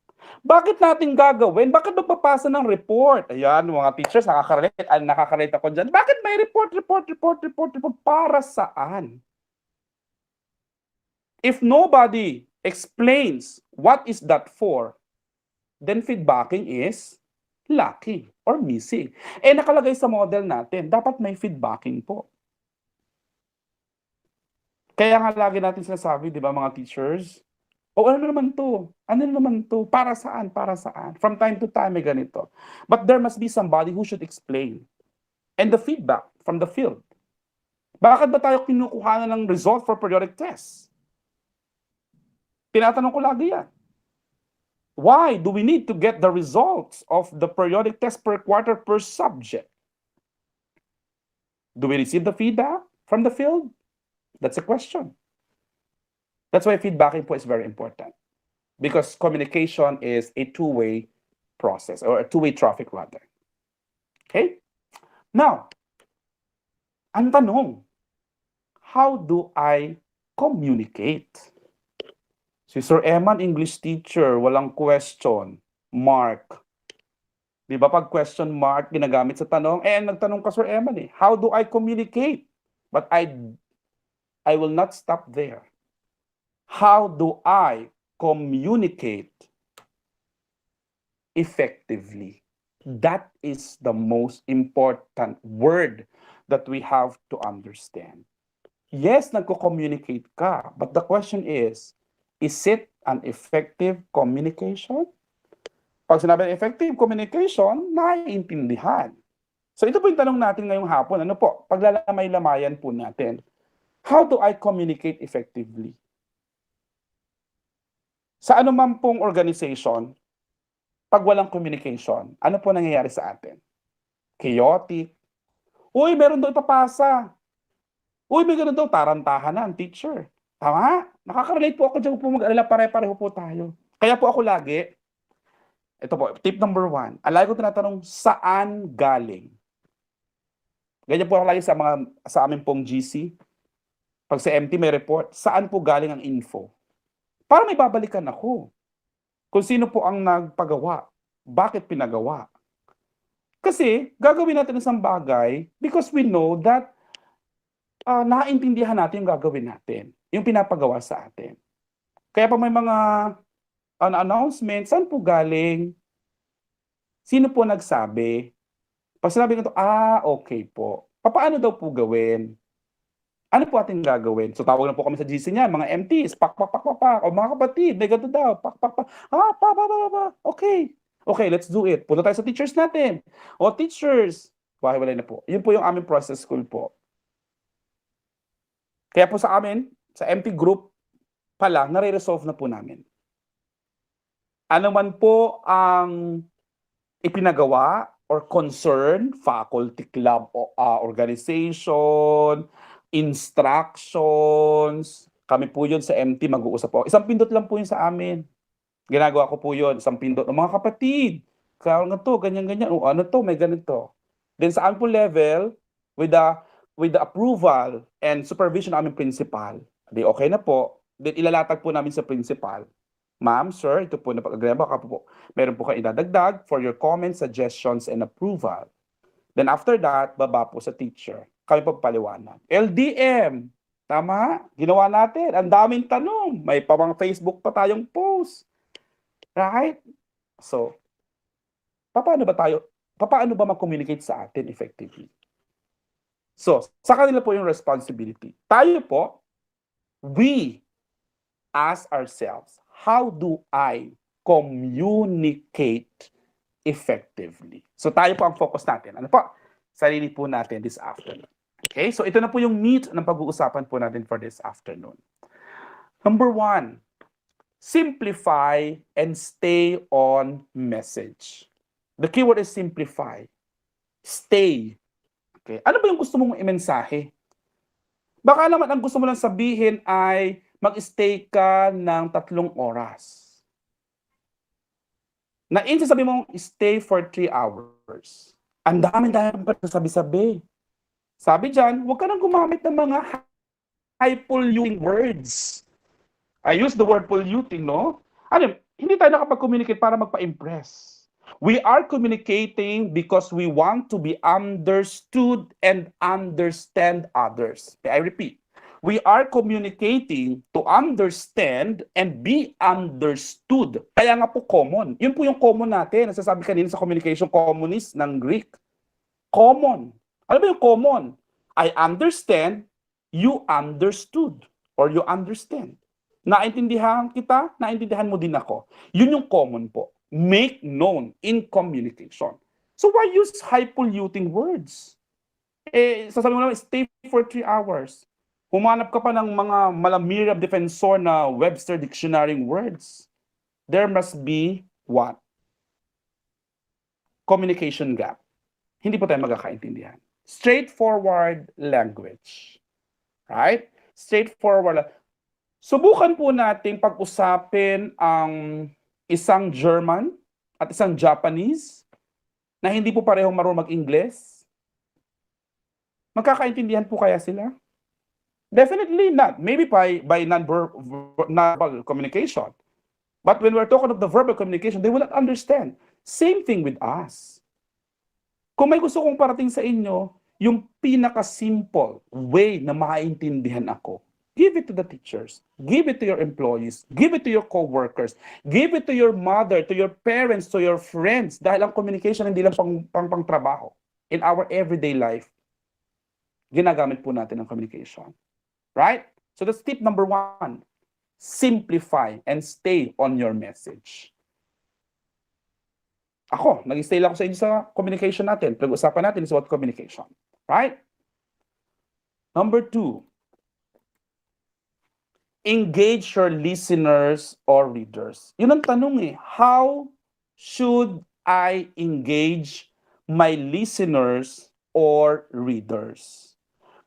Bakit natin gagawin? Bakit magpapasa ng report? Ayan, mga teachers, nakaka-relate ako dyan. Bakit may report? Para saan? If nobody explains what is that for, then feedbacking is lacking or missing. Eh, nakalagay sa model natin, dapat may feedbacking po. Kaya nga lagi natin sinasabi, di ba mga teachers, ano naman to? Ano naman to? Para saan? Para saan? From time to time may ganito. But there must be somebody who should explain. And the feedback from the field. Bakit ba tayo kinukuha na ng result for periodic tests? Tinatanong ko lagi yan. Why do we need to get the results of the periodic test per quarter per subject? Do we receive the feedback from the field? That's a question. That's why feedbacking po is very important. Because communication is a two-way process, or a two-way traffic rather. Okay? Now, ang tanong, how do I communicate? Si Sir Eman, English teacher, walang question mark. Di ba pag question mark ginagamit sa tanong, nagtanong ka Sir Eman how do I communicate? But I will not stop there. How do I communicate effectively? That is the most important word that we have to understand. Yes, nagko-communicate ka, but the question is it an effective communication? Pag sinabi ng effective communication, naiintindihan. So ito po yung tanong natin ngayong hapon. Ano po? Paglalamay-lamayan po natin. How do I communicate effectively? Sa anuman pong organization, pag walang communication, ano po nangyayari sa atin? Chaotic. Uy, meron daw ipapasa. Uy, may ganun daw, tarantahan na ang teacher. Tama? Nakaka-relate po ako dyan po mag-alala, pare-pareho po tayo. Kaya po ako lagi, ito po, tip number 1. Lagi ko tinatanong, saan galing? Ganyan po ako lagi sa amin pong GC. Pag sa MT may report, saan po galing ang info? Para may babalikan ako. Kung sino po ang nagpagawa. Bakit pinagawa? Kasi gagawin natin isang bagay because we know that naiintindihan natin yung gagawin natin. Yung pinapagawa sa atin. Kaya pa may mga announcement, saan po galing? Sino po nagsabi? Pag sinabi ko ito, okay po. Paano daw po gawin? Ano po ating gagawin? So tawag na po kami sa GC niya, mga MTs, pak. O mga kapatid, may ganito daw, pak. Okay. Okay, let's do it. Punta tayo sa teachers natin. O teachers, wala na po. Yun po yung aming process school po. Kaya po sa amin, sa MT group pa lang, nare-resolve na po namin. Ano man po ang ipinagawa or concern, faculty club, organization, instructions, kami po yun sa MT, mag-uusap po. Isang pindot lang po yun sa amin. Ginagawa ko po yun, isang pindot. Mga kapatid, kaya nga to, ganyan-ganyan. Ano to, may ganito. Then sa aming po level, with the approval and supervision ng aming principal, di okay na po. Then ilalatag po namin sa principal. Ma'am, sir, ito po na pag-agrema ka po. Meron po kayo idadagdag for your comments, suggestions, and approval. Then after that, baba po sa teacher. Kami po paliwanag. LDM, tama? Ginawa natin. Ang daming tanong. May pamang Facebook pa tayong post. Right? So, paano ba mag-communicate sa atin effectively? So, sa kanila po yung responsibility. Tayo po, we ask ourselves, how do I communicate effectively. So tayo po ang focus natin. Ano po? Sarili po natin this afternoon. Okay? So ito na po yung meat ng pag-uusapan po natin for this afternoon. Number 1, simplify and stay on message. The keyword is simplify. Stay. Okay? Ano ba yung gusto mong imensahe? Baka naman ang gusto mo lang sabihin ay mag-stay ka ng 3 oras. Na instead sabi mong stay for 3 hours. Ang dami-dami pa sabi-sabi. Sabi dyan, huwag ka nang gumamit ng mga high-polluting words. I use the word polluting, no? Ano, hindi tayo nakapag-communicate para magpa-impress. We are communicating because we want to be understood and understand others. I repeat, we are communicating to understand and be understood. Kaya nga po common. Yun po yung common natin. Nasasabi kanina sa communication communist ng Greek. Common. Ano ba yung common? I understand, you understood, or you understand. Naintindihan kita, naintindihan mo din ako. Yun yung common po. Make known in communication. So why use high-polluting words? Sasabi mo naman, stay for 3 hours. Humanap ka pa ng mga malamirab defensor na Webster Dictionary words. There must be what? Communication gap. Hindi po tayo magkakaintindihan. Straightforward language. Right? Straightforward. Subukan po natin pag-usapin ang isang German at isang Japanese na hindi po parehong marunong mag-Ingles. Magkakaintindihan po kaya sila? Definitely not. Maybe by non-verbal communication. But when we're talking of the verbal communication, they will not understand. Same thing with us. Kung may gusto kong parating sa inyo, yung pinaka-simple way na maintindihan ako, give it to the teachers, give it to your employees, give it to your co-workers, give it to your mother, to your parents, to your friends, dahil ang communication hindi lang pang trabaho. In our everyday life, ginagamit po natin ang communication. Right? So that's tip number 1. Simplify and stay on your message. Ako, nag-stay lang ako sa inyo sa communication natin. Pag-usapan natin is about communication. Right? Number 2, engage your listeners or readers. Yun ang tanong eh. How should I engage my listeners or readers?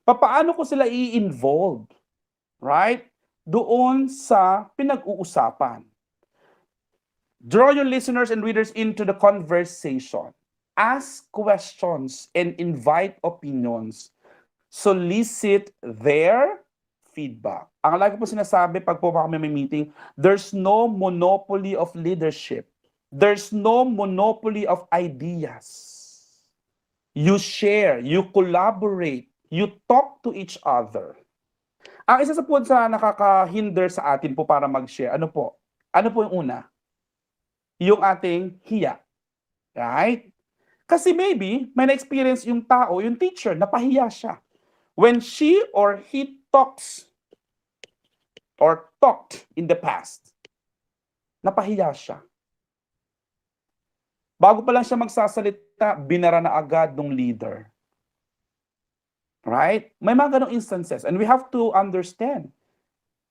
Paano ko sila i-involve? Right? Doon sa pinag-uusapan. Draw your listeners and readers into the conversation. Ask questions and invite opinions. Solicit their feedback. Ang lagi po sinasabi pag po kami may meeting, there's no monopoly of leadership. There's no monopoly of ideas. You share, you collaborate, you talk to each other. Ang isa sa po sa nakakahinder sa atin po para mag-share, ano po? Ano po yung una? Yung ating hiya. Right? Kasi maybe, may na-experience yung tao, yung teacher, napahiya siya. When she or he talks or talked in the past, napahiya siya. Bago pa lang siya magsasalita, binara na agad ng leader. Right? May mga ganong instances. And we have to understand.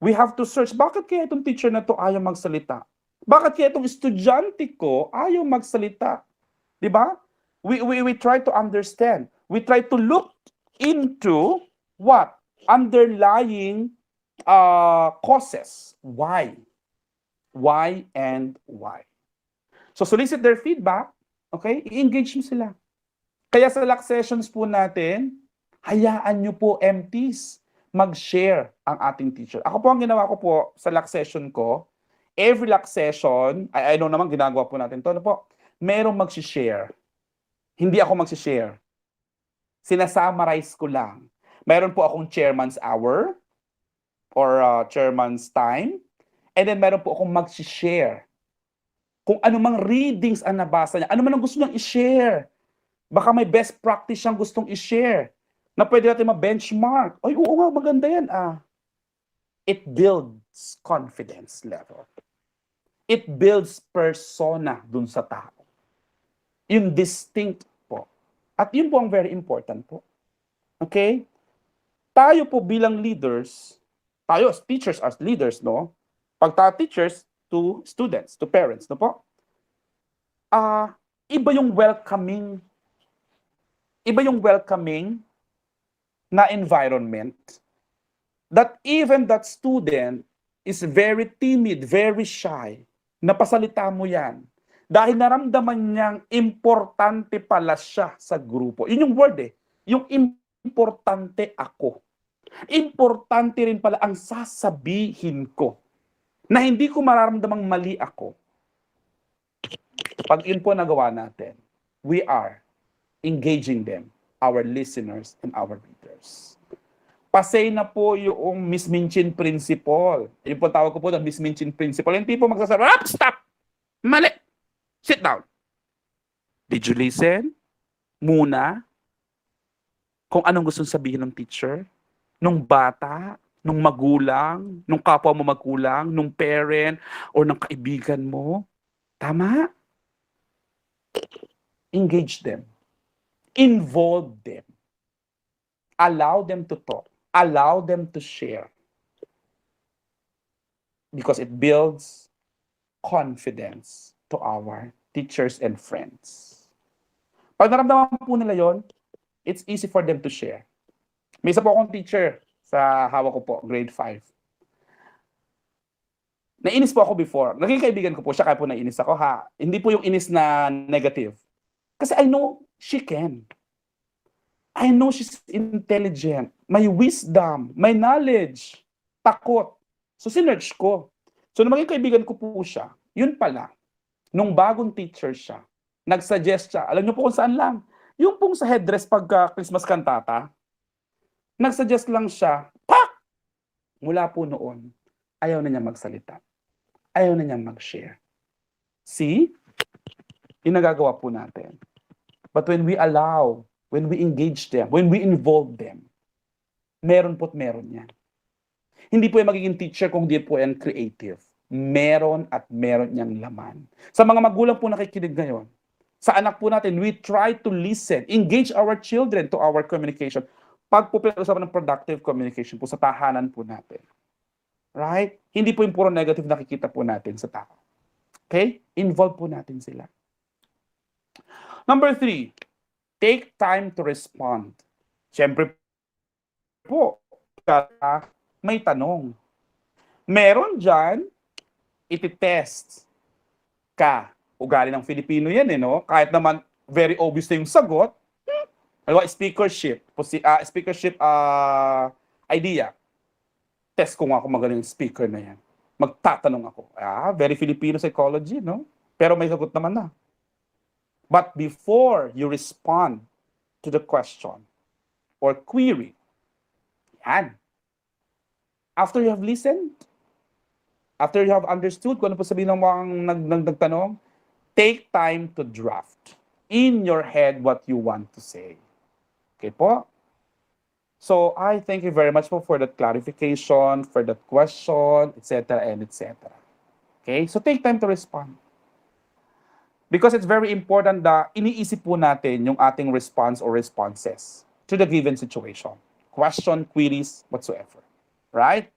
We have to search, bakit kaya itong teacher na to ayaw magsalita? Bakit kaya itong estudyante ko ayaw magsalita? Diba? We try to understand. We try to look into what? Underlying causes. Why? Why and why? So solicit their feedback. Okay? I-engage mo sila. Kaya sa lock sessions po natin, hayaan nyo po MTs mag-share ang ating teacher. Ako po ang ginawa ko po sa lock session ko, every lock session, I know naman ginagawa po natin to, ano po, merong mag-share. Hindi ako mag-share. Sinasummarize ko lang. Meron po akong chairman's hour or chairman's time. And then meron po akong mag-share. Kung ano mang readings ang nabasa niya, ano man ang gusto niyang i-share. Baka may best practice siyang gustong i-share na pwede natin ma-benchmark. Ay, oo nga, maganda yan. It builds confidence level. It builds persona dun sa tao. Yung distinct po. At yun po ang very important po. Okay? Tayo po bilang leaders, tayo as teachers, as leaders, no? Pag tayo teachers to students, to parents, no po? Iba yung welcoming na environment that even that student is very timid, very shy. Napasalita mo yan. Dahil naramdaman niyang importante pala siya sa grupo. Yun yung word eh. Yung importante ako. Importante rin pala ang sasabihin ko. Na hindi ko mararamdamang mali ako. Pag yun po nagawa natin, we are engaging them, our listeners and our readers. Pasay na po yung Miss Minchin Principle. Yung po tawag ko po ng Miss Minchin Principle. Yung tipo magsasabi, stop! Mali! Sit down. Did you listen? Muna. Kung anong gustong sabihin ng teacher, nung bata, nung magulang, nung kapwa mo magulang, nung parent, or ng kaibigan mo. Tama? Engage them. Involve them. Allow them to talk. Allow them to share. Because it builds confidence to our teachers and friends. Pag naramdaman po nila yon, it's easy for them to share. May isa po akong teacher sa hawak ko po, grade 5. Nainis po ako before. Naging kaibigan ko po siya, kaya po nainis ako ha. Hindi po yung inis na negative. Kasi I know she can. I know she's intelligent. May wisdom, may knowledge, takot. So sinerge ko. So nung maging kaibigan ko po siya, yun pala, nung bagong teacher siya, nag-suggest siya, alam niyo po kung saan lang, yung pong sa headdress pagka Christmas cantata, nag-suggest lang siya, pak! Mula po noon, ayaw na niya magsalita. Ayaw na niya mag-share. See? Yung nagagawa po natin. But when we allow, when we engage them, when we involve them, meron po't meron yan. Hindi po yung magiging teacher kung hindi po yan creative. Meron at meron niyang laman. Sa mga magulang po nakikinig ngayon, sa anak po natin, we try to listen, engage our children to our communication. Pag po pinag-usapan ng productive communication po sa tahanan po natin. Right? Hindi po yung puro negative nakikita po natin sa tao. Okay? Involve po natin sila. Number 3, take time to respond. Siyempre po, may tanong. Meron dyan, iti-test ka. Ugali ng Filipino yan eh, no? Kahit naman very obvious na yung sagot, speakership idea. Test ko nga kung magaling yung speaker na yan. Magtatanong ako. Very Filipino psychology, no? Pero may sagot naman na. But before you respond to the question or query, yan. After you have listened, after you have understood kung ano po sabihin ng mga nagtanong, take time to draft in your head what you want to say. Okay po? So, I thank you very much for that clarification, for that question, etc. and etc. Okay? So, take time to respond. Because it's very important na iniisip po natin yung ating response or responses to the given situation. Question, queries, whatsoever. Right?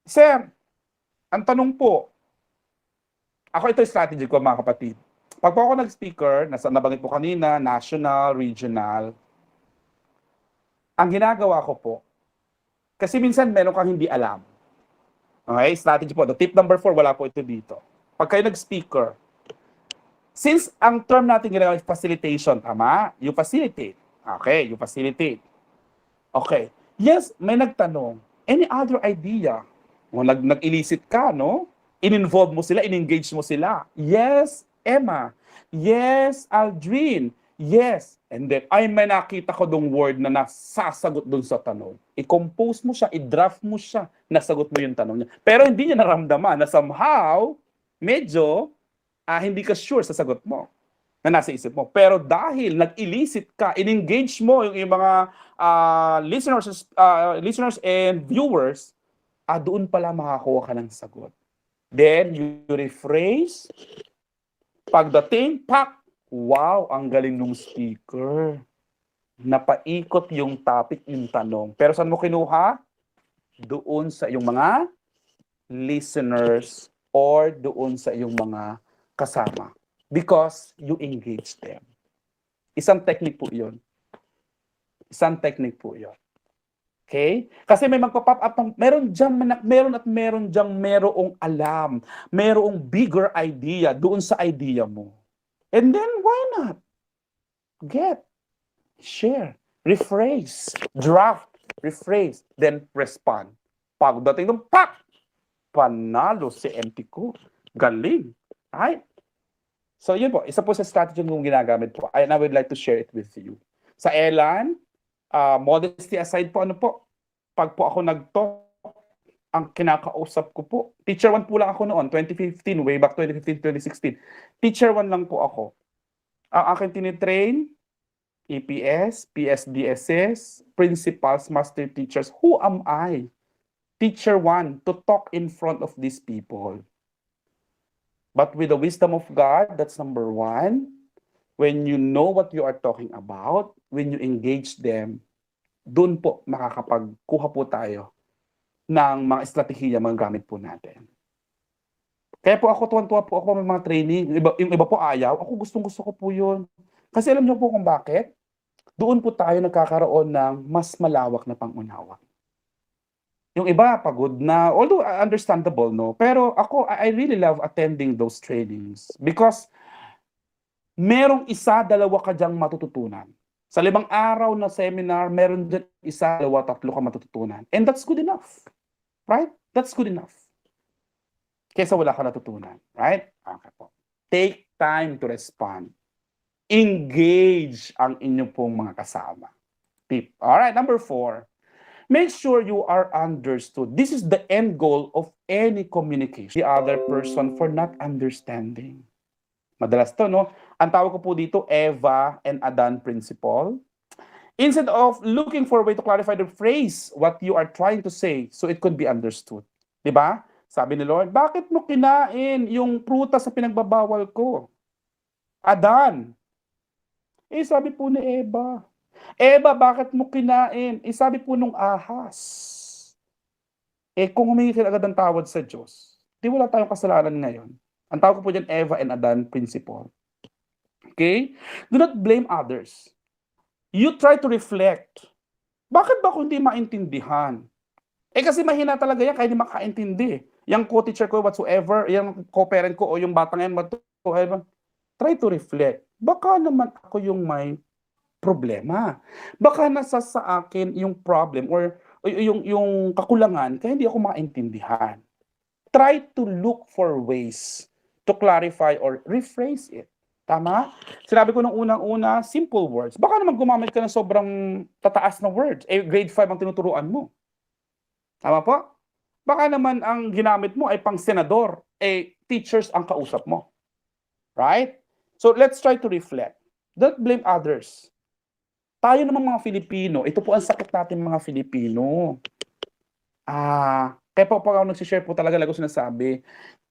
Sir, ang tanong po, ako ito yung strategy ko mga kapatid. Pag po ako nag-speaker, nabanggit po kanina, national, regional, ang ginagawa ko po, kasi minsan meron kang hindi alam. Okay, strategy po. The tip number 4, wala po ito dito. Pag kayo nag-speaker, since ang term natin ginagawa is facilitation, tama? You facilitate. Okay, you facilitate. Okay. Yes, may nagtanong. Any other idea? O, nag-elicit ka, no? In-involve mo sila, in-engage mo sila. Yes, Emma. Yes, Aldrin. Yes. And then, may nakita ko dong word na nasasagot dun sa tanong. I-compose mo siya, i-draft mo siya, nasagot mo yung tanong niya. Pero hindi niya naramdaman na somehow, medyo, hindi ka sure sa sagot mo na nasa isip mo. Pero dahil nag-elicit ka, in-engage mo yung mga listeners and viewers, doon pala makakuha ka ng sagot. Then you rephrase. Pagdating, pak! Wow, ang galing nung speaker. Napaikot yung topic, yung tanong. Pero saan mo kinuha? Doon sa iyong mga listeners or doon sa iyong mga kasama. Because you engage them. Isang technique po yun. Isang technique po yun. Okay? Kasi may magpa-pop up ng, meron diyang merong alam, merong bigger idea doon sa idea mo. And then, why not? Get, share, rephrase, draft, rephrase, then respond. Pagdating ng pak, panalo si MP ko. Galing. Right? So, yun po. Isa po sa strategy kong ginagamit po. And I would like to share it with you. Sa Elan, modesty aside po, pag po ako nag-talk, ang kinakausap ko po, teacher 1 po lang ako noon, 2015, way back 2015, 2016. Teacher 1 lang po ako. Ang aking tinitrain, EPS, PSDSS, principals, master teachers. Who am I? Teacher 1, to talk in front of these people. But with the wisdom of God, that's number 1. When you know what you are talking about, when you engage them, doon po makakapagkuha po tayo ng mga estratehiya, mga gamit po natin. Kaya po ako, tuwan-tuwa po ako may mga training. Yung iba po ayaw. Ako gustong-gusto ko po yun. Kasi alam niyo po kung bakit? Doon po tayo nagkakaroon ng mas malawak na pangunawa. Yung iba, pagod na. Although understandable, no? Pero ako, I really love attending those trainings. Because merong isa, dalawa ka dyang matututunan. Sa 5 araw na seminar, meron dyan isa, 2, 3 ka matututunan. And that's good enough. Right? That's good enough. Kesa wala ka natutunan. Right? Okay po. Take time to respond. Engage ang inyong pong mga kasama. Tip. Alright, number 4. Make sure you are understood. This is the end goal of any communication. The other person for not understanding. Madalas to, no? Ang tawag ko po dito, Eva and Adan principle. Instead of looking for a way to clarify the phrase, what you are trying to say, so it could be understood. Diba? Sabi ni Lord, bakit mo kinain yung prutas sa pinagbabawal ko? Adan. Sabi po ni Eva. Eva, bakit mo kinain? Sabi po nung ahas. Kung humingi ka agad ng tawad sa Diyos, di wala tayong kasalanan ngayon. Ang tawag ko po dyan, Eva and Adan principle. Okay? Do not blame others. You try to reflect. Bakit ba ako hindi maintindihan? Kasi mahina talaga yan, kaya hindi makaintindi. Yung co-teacher ko, whatsoever, yung co-parent ko, o yung batang yan, whatsoever, try to reflect. Baka naman ako yung may problema. Baka nasa sa akin yung problem or yung kakulangan, kaya hindi ako maintindihan. Try to look for ways to clarify or rephrase it. Tama? Sinabi ko nung unang-una, simple words. Baka naman gumamit ka ng sobrang tataas na words. Grade 5 ang tinuturuan mo. Tama po? Baka naman ang ginamit mo ay pang senador. Teachers ang kausap mo. Right? So let's try to reflect. Don't blame others. Tayo namang mga Filipino, ito po ang sakit natin mga Filipino. Kaya po pag ako nagsishare po talaga ko sinasabi,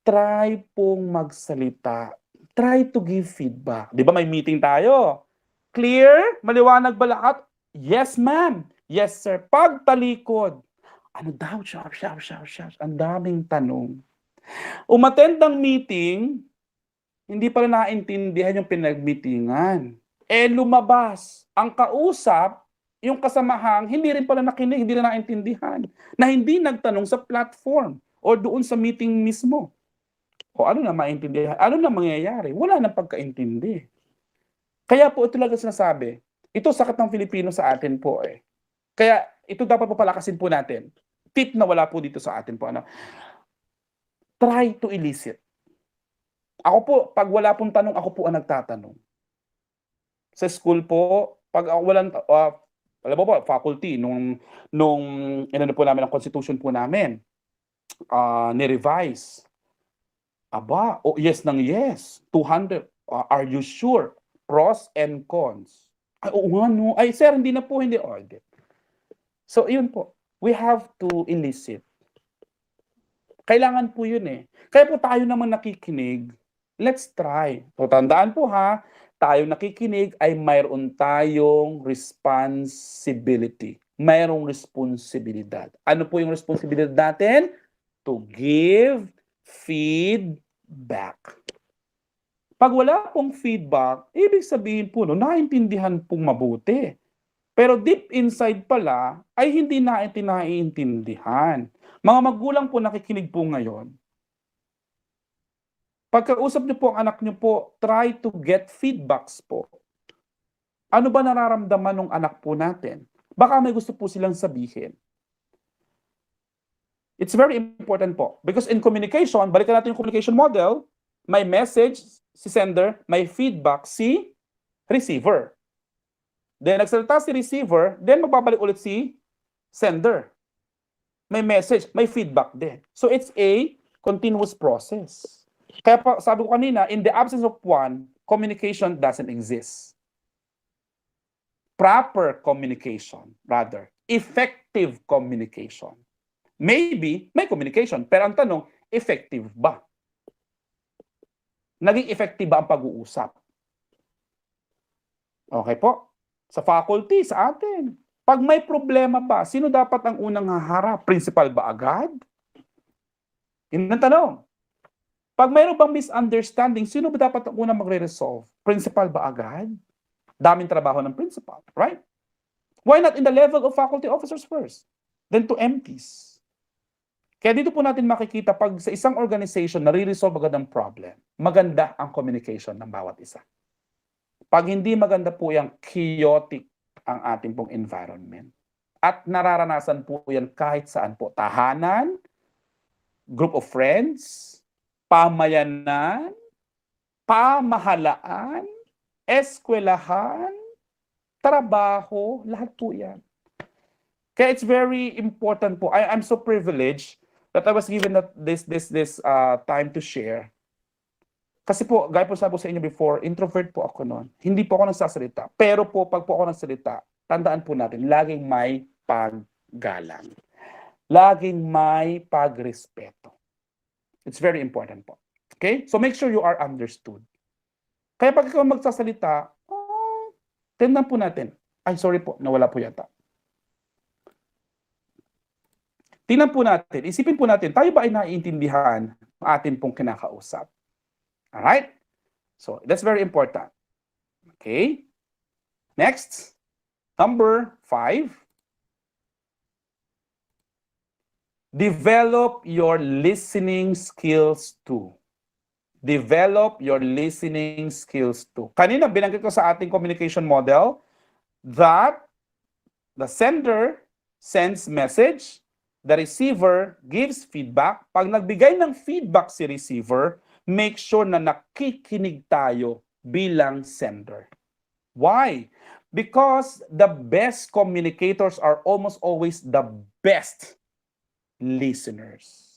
try pong magsalita. Try to give feedback. Di ba may meeting tayo? Clear? Maliwanag ba lahat? Yes, ma'am. Yes, sir. Pagtalikod. Ano daw? Sharp. Ang daming tanong. Umattend ng meeting, hindi pa rin naintindihan yung pinag-meetingan. Lumabas. Ang kausap, yung kasamahang, hindi rin pala nakinig, hindi rin naintindihan. Na hindi nagtanong sa platform o doon sa meeting mismo. O ano na maintindihan? Ano na mangyayari? Wala nang pagkaintindi. Kaya po ito talaga sinasabi. Ito sakit ng Filipino sa atin po eh. Kaya ito dapat po palakasin po natin. Tip na wala po dito sa atin po. Try to elicit. Ako po, pag wala pong tanong, ako po ang nagtatanong. Sa school po, pag walang, alam mo po, faculty, nung inano po namin ang constitution po namin, ni-revise. Aba, yes ng yes. 200. Are you sure? Pros and cons. Ay, oo nga no. Ay, sir, hindi na po, hindi audit. So, yun po. We have to elicit. Kailangan po yun eh. Kaya po tayo naman nakikinig, let's try. So tandaan po ha, tayo nakikinig ay mayroon tayong responsibility. Mayroong responsibilidad. Ano po yung responsibilidad natin? To give feedback. Pag wala pong feedback, ibig sabihin po, no, naintindihan pong mabuti. Pero deep inside pala, ay hindi natin naiintindihan. Mga magulang po nakikinig po ngayon. Pagkausap niyo po ang anak niyo po, try to get feedbacks po. Ano ba nararamdaman ng anak po natin? Baka may gusto po silang sabihin. It's very important po. Because in communication, balikan natin yung communication model, may message si sender, may feedback si receiver. Then nagsalita si receiver, then magbabalik ulit si sender. May message, may feedback din. So it's a continuous process. Kaya pa, sabi ko kanina, in the absence of one, communication doesn't exist. Proper communication, rather. Effective communication. Maybe may communication, pero ang tanong, effective ba? Naging effective ba ang pag-uusap? Okay po. Sa faculty, sa atin. Pag may problema ba, sino dapat ang unang haharap? Principal ba agad? Yun ang tanong. Pag mayroon bang misunderstanding, sino ba dapat ang unang magre-resolve? Principal ba agad? Daming trabaho ng principal, right? Why not in the level of faculty officers first? Then to MPs. Kaya dito po natin makikita pag sa isang organization nare-resolve agad ang problem, maganda ang communication ng bawat isa. Pag hindi maganda po yung chaotic ang ating pong environment. At nararanasan po yan kahit saan po. Tahanan, group of friends, pamayanan, pamahalaan, eskwelahan, trabaho, lahat po yan. Kaya it's very important po. I'm so privileged that I was given this time to share. Kasi po, gaya po sabi ko sa inyo before, introvert po ako noon. Hindi po ako nagsasalita. Pero po, pag po ako nagsalita, tandaan po natin, laging may paggalang. Laging may pagrespeto. It's very important po. Okay? So make sure you are understood. Kaya pag ikaw magsasalita, tingnan po natin. Ay, sorry po, nawala po yata. Tingnan po natin, isipin po natin, tayo ba ay naiintindihan ng atin pong kinakausap? Alright? So, that's very important. Okay? Next, number 5. Develop your listening skills too. Develop your listening skills too. Kanina, binanggit ko sa ating communication model that the sender sends message, the receiver gives feedback. Pag nagbigay ng feedback si receiver, make sure na nakikinig tayo bilang sender. Why? Because the best communicators are almost always the best listeners.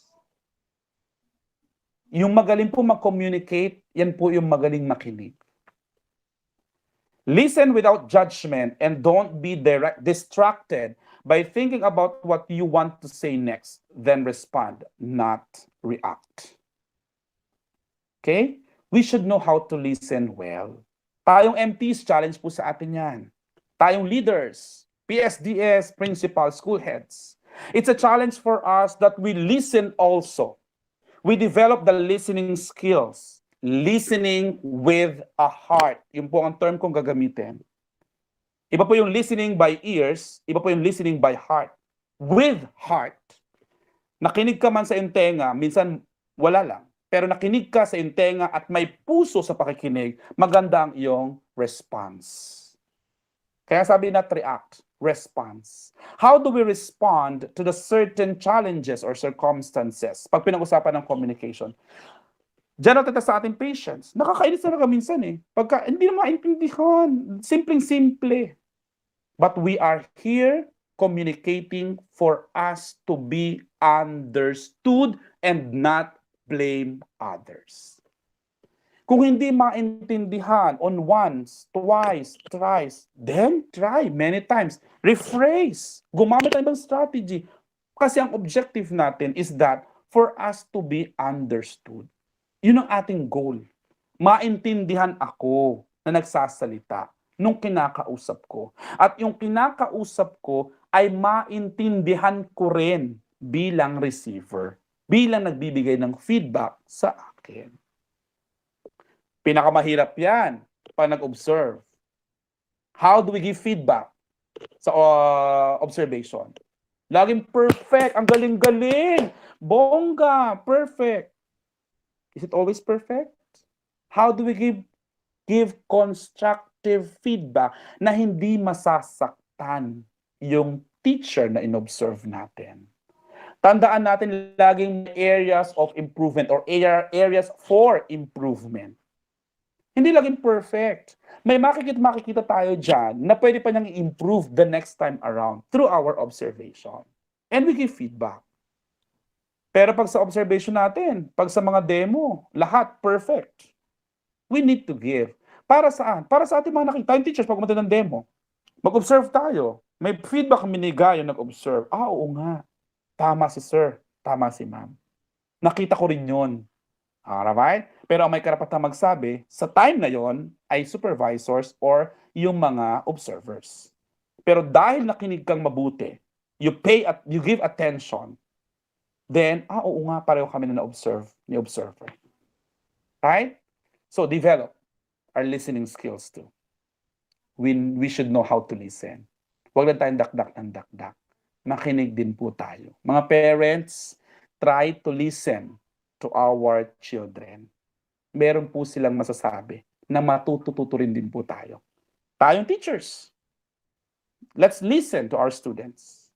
Yung magaling po mag-communicate, yan po yung magaling makinig. Listen without judgment and don't be distracted by thinking about what you want to say next. Then respond, not react. Okay? We should know how to listen well. Tayong MPs, challenge po sa atin yan. Tayong leaders, PSDS, principal, school heads. It's a challenge for us that we listen also. We develop the listening skills. Listening with a heart. Yung po ang term kong gagamitin. Iba po yung listening by ears, iba po yung listening by heart. With heart. Nakinig ka man sa iyong tenga, minsan wala lang. Pero nakinig ka sa iyong tenga at may puso sa pakikinig, maganda ang iyong response. Kaya sabi not react, response. How do we respond to the certain challenges or circumstances? Pag pinag-usapan ng communication. Diyan natin sa ating patients. Nakakainis na minsan eh. Pagka hindi na maintindihan, simpleng-simple. But we are here communicating for us to be understood and not blame others. Kung hindi maintindihan on once, twice, thrice, then try many times. Rephrase. Gumamit ng ibang strategy. Kasi ang objective natin is that for us to be understood. Yun ang ating goal. Maintindihan ako na nagsasalita nung kinakausap ko. At yung kinakausap ko ay maintindihan ko rin bilang receiver, bilang nagbibigay ng feedback sa akin. Pinakamahirap yan pag nag-observe. How do we give feedback sa observation? Laging perfect, ang galing-galing, bongga, perfect. Is it always perfect? How do we give constructive feedback na hindi masasaktan yung teacher na inobserve natin? Tandaan natin laging areas of improvement or areas for improvement. Hindi laging perfect. May makikita tayo dyan na pwede pa niyang i-improve the next time around through our observation. And we give feedback. Pero pag sa observation natin, pag sa mga demo, lahat perfect. We need to give. Para saan? Para sa ating mga nakita. Yung teachers, pag pumunta ng demo, mag-observe tayo. May feedback minigay yung nag-observe. Oo nga. Tama si sir. Tama si ma'am. Nakita ko rin yun. Alright? Pero ang may karapatang magsabi, sa time na yon ay supervisors or yung mga observers. Pero dahil nakinig kang mabuti, you give attention, then, oo nga, pareho kami na na-observe, ni observer. Right? So, develop our listening skills too. We should know how to listen. Huwag lang tayong dakdak ng dakdak. Makinig din po tayo. Mga parents, try to listen to our children. Meron po silang masasabi na matututo rin din po tayo. Tayong teachers, let's listen to our students.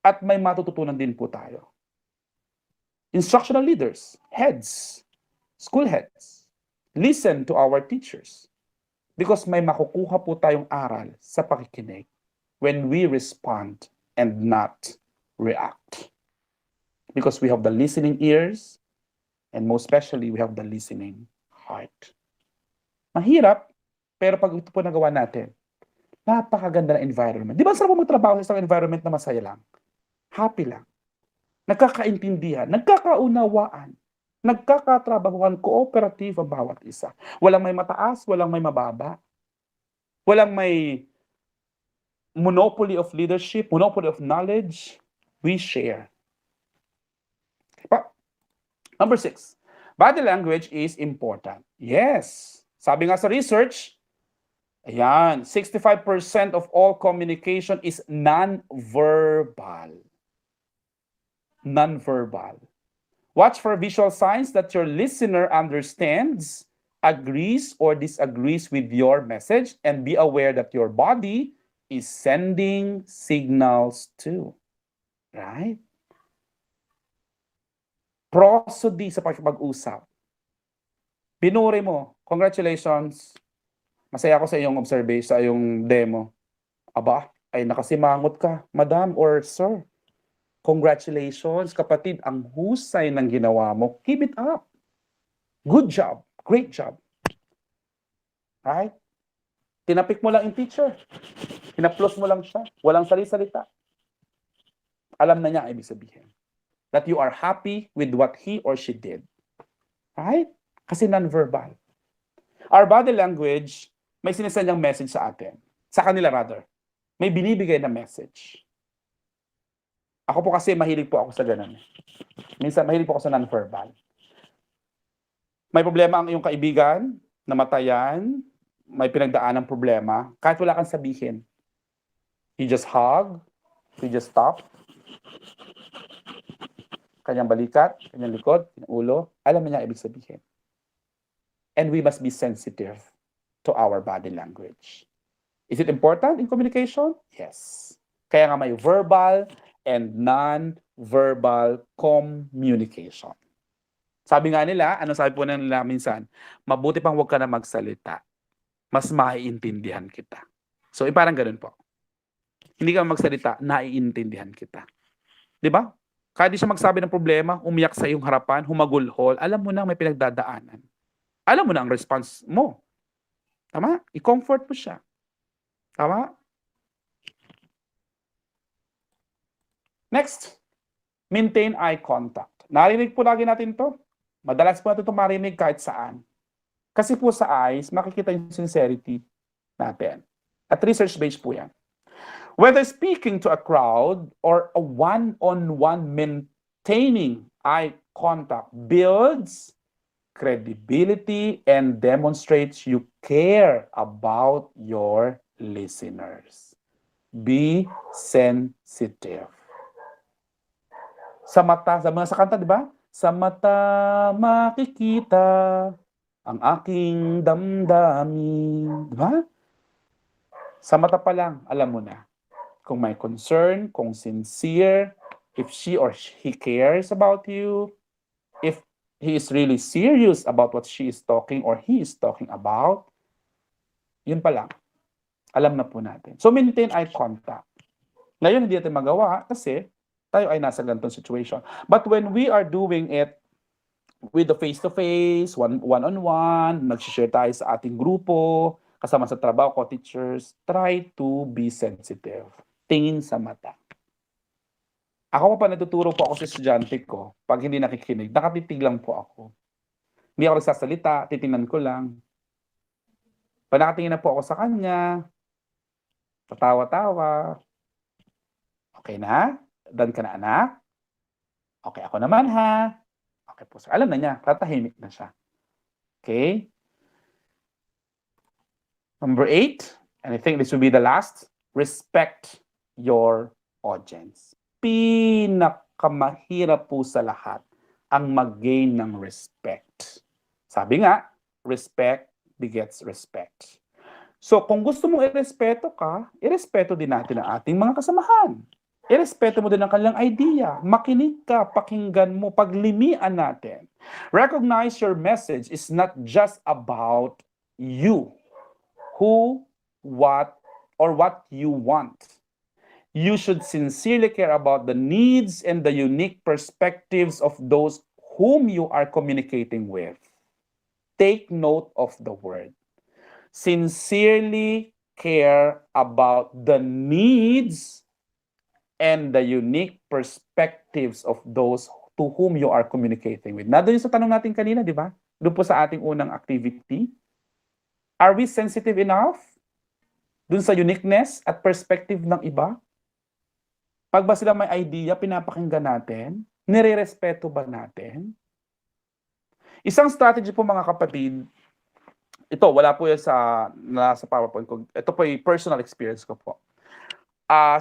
At may matututunan din po tayo. Instructional leaders, heads, school heads, listen to our teachers. Because may makukuha po tayong aral sa pakikinig when we respond and not react. Because we have the listening ears, and most especially, we have the listening heart. Mahirap, pero pag ito po nagawa natin, napakaganda na environment. Di ba sarap magtrabaho sa isang environment na masaya lang? Happy lang. Nagkakaintindihan, nagkakaunawaan, nagkakatrabahuan, cooperative ang bawat isa. Walang may mataas, walang may mababa. Walang may monopoly of leadership, monopoly of knowledge. We share. Number 6, body language is important. Yes. Sabi nga sa research, ayan, 65% of all communication is non-verbal. Non-verbal. Watch for visual signs that your listener understands, agrees or disagrees with your message, and be aware that your body is sending signals too. Right? Prosody sa pag-usap. Pinuri mo, congratulations. Masaya ako sa iyong observation, sa iyong demo. Aba, ay nakasimangot ka, madam or sir. Congratulations, kapatid, ang husay ng ginawa mo. Keep it up. Good job. Great job. Right? Tinapik mo lang yung teacher. Hinaplos mo lang siya. Walang salita. Alam na niya ang ibig sabihin. That you are happy with what he or she did. Right? Kasi non-verbal. Our body language, may sinisendang message sa atin. Sa kanila rather. May binibigay na message. Ako po kasi mahilig po ako sa ganun. Minsan mahilig po ako sa non-verbal. May problema ang iyong kaibigan, namatayan, may pinagdaan ng problema, kahit wala kang sabihin. You just hug, you just stop. Kanyang balikat, kanyang likod, kanyang ulo, alam niya ang ibig sabihin. And we must be sensitive to our body language. Is it important in communication? Yes. Kaya nga may verbal and non-verbal communication. Sabi nga nila, ano sabi po nila minsan, mabuti pang huwag ka na magsalita. Mas maiintindihan kita. So, parang ganun po. Hindi ka magsalita, naiintindihan kita. Di ba? Kahit di siya magsabi ng problema, umiyak sa iyong harapan, humagulhol, alam mo na may pinagdadaanan. Alam mo na ang response mo. Tama? I-comfort mo siya. Tama? Next, maintain eye contact. Narinig po lagi natin to. Madalas po natin ito marinig kahit saan. Kasi po sa eyes, makikita yung sincerity natin. At research-based po yan. Whether speaking to a crowd or a one-on-one, maintaining eye contact builds credibility and demonstrates you care about your listeners. Be sensitive. Sa mata, sa kanta, di ba? Sa mata makikita ang aking damdamin. Di ba? Sa mata pa lang, alam mo na. Kung may concern, kung sincere, if she or he cares about you, if he is really serious about what she is talking or he is talking about, yun pa lang. Alam na po natin. So maintain eye contact. Ngayon, hindi natin magawa kasi tayo ay nasa ganitong situation. But when we are doing it with the face-to-face, one-on-one, nag-share tayo sa ating grupo, kasama sa trabaho ko, teachers, try to be sensitive. Tingin sa mata. Ako pa natuturo po ako sa estudyante ko, pag hindi nakikinig, nakatitig lang po ako. Hindi ako nagsasalita, titingnan ko lang. Pag nakatingin na po ako sa kanya, tatawa-tawa. Okay na? Done ka na, anak? Okay, ako naman ha. Okay po, sir. Alam na niya, tatahimik na siya. Okay? Number 8, and I think this will be the last, respect your audience. Pinakamahirap po sa lahat ang mag-gain ng respect. Sabi nga, respect begets respect. So kung gusto mong irespeto ka, irespeto din natin ang ating mga kasamahan. Irespeto mo din ang kanilang idea. Makinig ka, pakinggan mo, paglimian natin. Recognize your message is not just about you, who, what, or what you want. You should sincerely care about the needs and the unique perspectives of those whom you are communicating with. Take note of the word. Sincerely care about the needs and the unique perspectives of those to whom you are communicating with. Nandun yung sa tanong natin kanina, di ba? Doon po sa ating unang activity. Are we sensitive enough dun sa uniqueness at perspective ng iba? Pag ba sila may idea, pinapakinggan natin? Nire-respeto ba natin? Isang strategy po mga kapatid, ito, wala po yan nasa PowerPoint ko. Ito po yung personal experience ko po.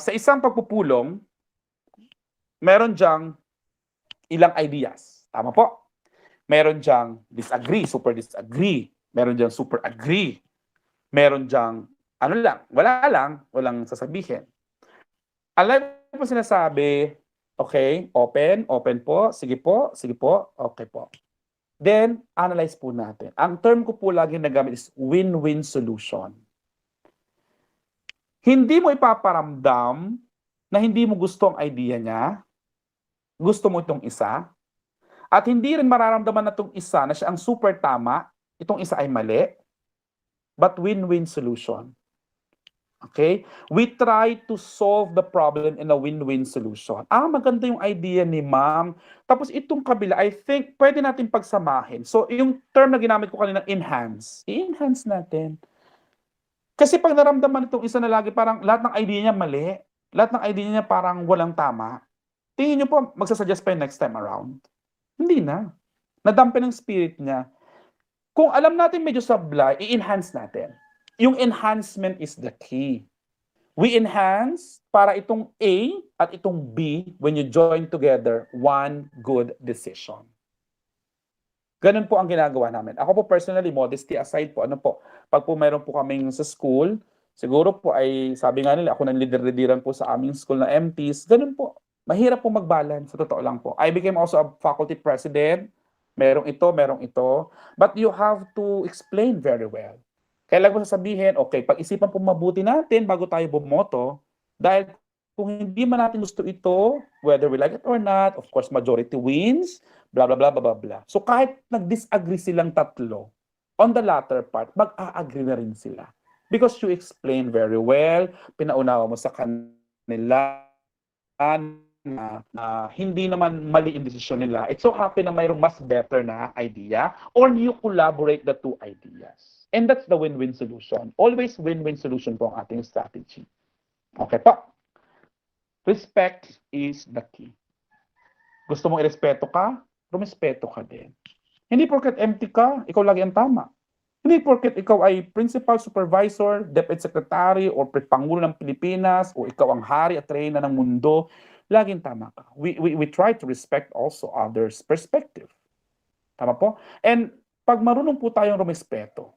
Sa isang pagpupulong, meron diyang ilang ideas. Tama po? Meron diyang disagree, super disagree. Meron diyang super agree. Meron diyang ano lang, walang sasabihin. Alam po sinasabi, okay, open po, sige po, okay po. Then, analyze po natin. Ang term ko po lagi nagamit is win-win solution. Hindi mo ipaparamdam na hindi mo gusto ang idea niya, gusto mo itong isa, at hindi rin mararamdaman na itong isa na siya ang super tama, itong isa ay mali, but win-win solution. Okay? We try to solve the problem in a win-win solution. Maganda yung idea ni ma'am. Tapos itong kabila, I think, pwede natin pagsamahin. So, yung term na ginamit ko kanina, enhance. I-enhance natin. Kasi pag naramdaman itong isa na lagi, parang lahat ng idea niya mali. Lahat ng idea niya parang walang tama. Tingin niyo po, magsasuggest pa yung next time around. Hindi na. Nadampi ng spirit niya. Kung alam natin medyo sablay, i-enhance natin. Yung enhancement is the key. We enhance para itong A at itong B, when you join together, one good decision. Ganun po ang ginagawa namin. Ako po personally, modesty aside po, pag po meron po kaming sa school, siguro po ay, sabi nga nila, ako nang lider-lideran po sa aming school na MPs, ganun po. Mahirap po mag-balance, sa totoo lang po. I became also a faculty president, merong ito, but you have to explain very well. Kailangan mo sasabihin, okay, pag-isipan po mabuti natin bago tayo bumoto, dahil kung hindi man natin gusto ito, whether we like it or not, of course, majority wins, blah, blah, blah, blah, blah, blah. So kahit nag-disagree silang tatlo, on the latter part, mag-a-agree na rin sila. Because you explain very well, pinaunawa mo sa kanila na hindi naman mali yung desisyon nila. It so happen na mayroong mas better na idea or you collaborate the two ideas. And that's the win-win solution. Always win-win solution po ang ating strategy. Okay po. Respect is the key. Gusto mong irespeto ka, rumespeto ka din. Hindi porket empty ka, ikaw lagi ang tama. Hindi porket ikaw ay principal, supervisor, deputy secretary, or pangulo ng Pilipinas, o ikaw ang hari at reyna ng mundo, laging tama ka. We try to respect also others' perspective. Tama po? And pag marunong po tayong rumespeto,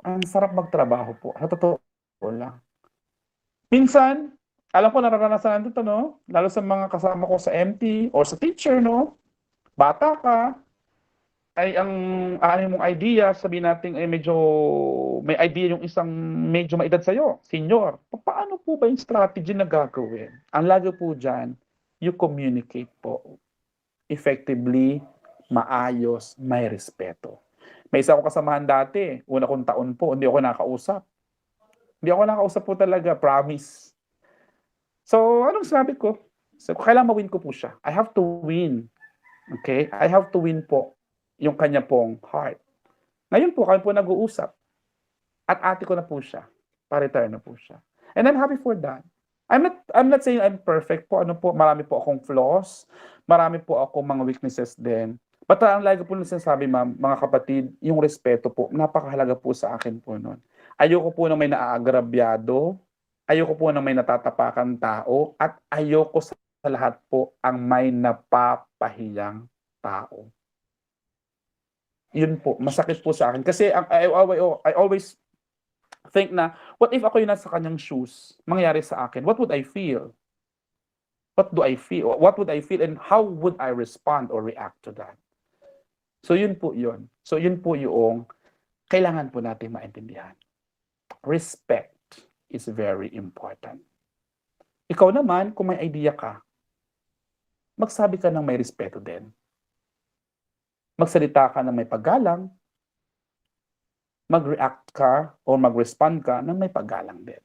ang sarap magtrabaho po. Sa totoo lang. Minsan, alam ko nararanasan natin ito, no? Lalo sa mga kasama ko sa MT or sa teacher, no? Bata ka, ay ang mong idea, sabihin natin ay medyo may idea yung isang medyo maedad sa'yo, senior. Paano po ba yung strategy na gagawin? Ang lagi po dyan, you communicate po effectively, maayos, may respeto. May isa akong kasamahan dati, una kong taon po, hindi ako nakausap. Hindi ako nakausap po talaga, promise. So, anong sabi ko? So, kailangan ma-win ko po siya. I have to win. Okay? I have to win po yung kanya pong heart. Ngayon po, kami po nag-uusap. At ate ko na po siya. Pa-retire na po siya. And I'm happy for that. I'm not saying I'm perfect po. Ano po, marami po akong flaws. Marami po akong mga weaknesses din. But ang lagi po na sinasabi, ma'am, mga kapatid, yung respeto po, napakahalaga po sa akin po nun. Ayoko po na may naaagrabyado. Ayoko po na may natatapakan tao. At ayoko sa lahat po ang may napapahiyang tao. Yun po, masakit po sa akin. Kasi I always think na, what if ako yung nasa kanyang shoes, mangyari sa akin? What would I feel? What do I feel? What would I feel and how would I respond or react to that? So yun po yun. So yun po yung kailangan po natin maintindihan. Respect is very important. Ikaw naman, kung may idea ka, magsabi ka ng may respeto din. Magsalita ka ng may paggalang, mag-react ka o mag-respond ka ng may paggalang din.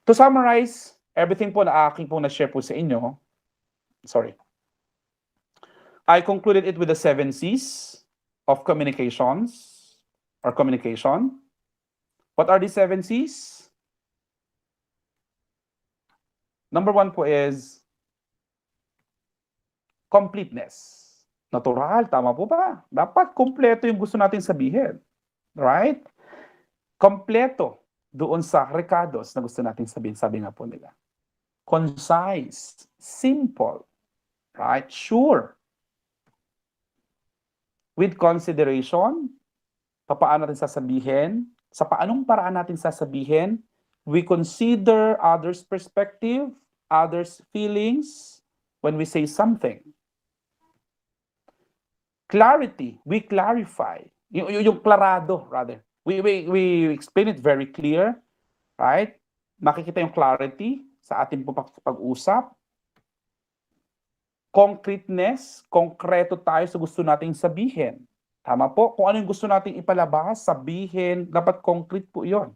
To summarize, everything po na aking po na-share po sa inyo, I concluded it with the 7 C's of communications or communication. What are the 7 C's? Number 1 po is completeness. Natural, tama po ba? Dapat kompleto yung gusto nating sabihin. Right? Kompleto doon sa recados na gusto nating sabihin, sabi nga po nila. Concise, simple, right? Sure. With consideration, paano natin sasabihin, sa paanong paraan natin sasabihin, we consider others' perspective, others' feelings when we say something. Clarity, we clarify. Yung klarado, rather. We explain it very clear, right? Makikita yung clarity sa ating pag-usap. Concreteness, konkreto tayo sa gusto nating sabihin. Tama po? Kung ano yung gusto nating ipalabas, sabihin, dapat concrete po yon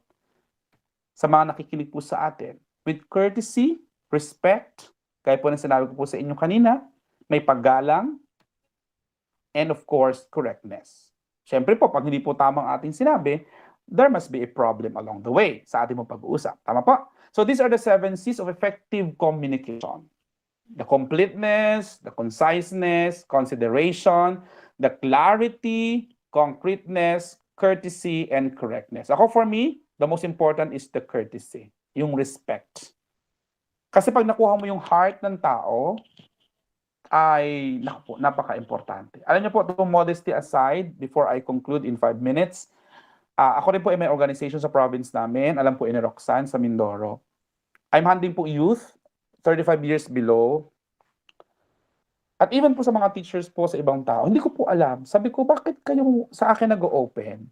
sa mga nakikinig po sa atin. With courtesy, respect, kaya po na sinabi ko po sa inyo kanina, may paggalang, and of course, correctness. Siyempre po, pag hindi po tamang ating sinabi, there must be a problem along the way sa ating pag-uusap. Tama po? So these are the 7 C's of effective communication. The completeness, the conciseness, consideration, the clarity, concreteness, courtesy, and correctness. Ako, for me, the most important is the courtesy, yung respect. Kasi pag nakuha mo yung heart ng tao, ay napaka-importante. Alam niyo po, to modesty aside, before I conclude in 5 minutes, ako rin po ay may organization sa province namin, alam po, in Roxanne, sa Mindoro. I'm handling po youth, 35 years below. At even po sa mga teachers po sa ibang tao, hindi ko po alam. Sabi ko, bakit kayo sa akin nag-open?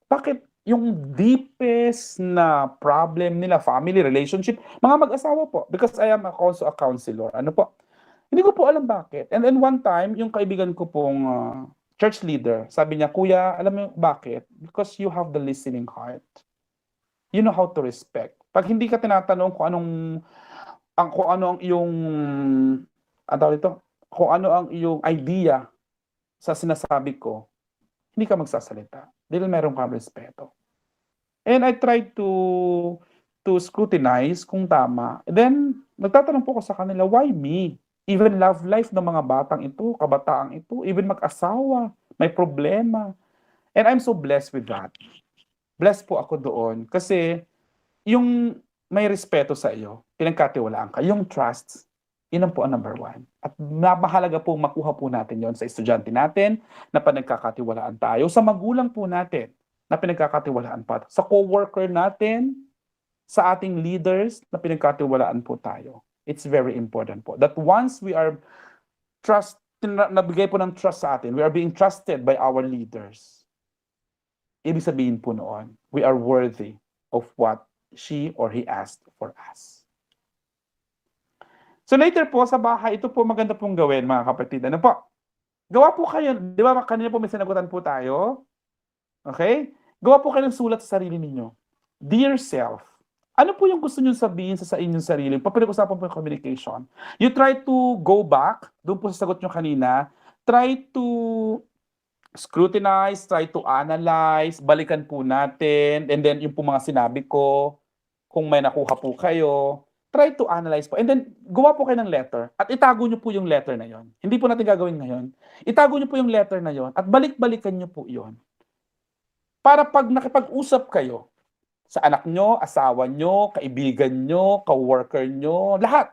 Bakit yung deepest na problem nila, family, relationship, mga mag-asawa po, because I am also a counselor. Ano po? Hindi ko po alam bakit. And then one time, yung kaibigan ko pong church leader, sabi niya, Kuya, alam mo bakit? Because you have the listening heart. You know how to respect. Pag hindi ka tinatanong kung ano ang iyong, ano tawag dito? Kung ano ang iyong idea sa sinasabi ko, hindi ka magsasalita. Dahil meron kang respeto. And I try to scrutinize kung tama. Then, nagtatanong po ko sa kanila, why me? Even love life ng mga batang ito, kabataang ito, even mag-asawa, may problema. And I'm so blessed with that. Blessed po ako doon. Kasi, yung may respeto sa iyo, pinagkatiwalaan ka, yung trust, yun ang po ang number one. At mahalaga po makuha po natin yon sa estudyante natin na pinagkakatiwalaan tayo, sa magulang po natin na pinagkakatiwalaan pa, sa co-worker natin, sa ating leaders na pinagkatiwalaan po tayo. It's very important po that once we are nabigay po ng trust sa atin, we are being trusted by our leaders. Ibig sabihin po noon, we are worthy of what she or he asked for us. So later po sa bahay, ito po maganda pong gawin mga kapatid. Ano po? Gawa po kayo, di ba kanina po may sinagutan po tayo? Okay? Gawa po kayo ng sulat sa sarili ninyo. Dear self, ano po yung gusto nyo sabihin sa inyong sarili? Papinag-usapan po yung communication. You try to go back, doon po sa sagot nyo kanina, try to scrutinize, try to analyze, balikan po natin, and then yung po mga sinabi ko, kung may nakuha po kayo, try to analyze po. And then, gawa po kayo ng letter at itago nyo po yung letter na yon. Hindi po natin gagawin ngayon. Itago nyo po yung letter na yon at balik-balikan nyo po yon. Para pag nakipag-usap kayo sa anak nyo, asawa nyo, kaibigan nyo, ka-worker nyo, lahat,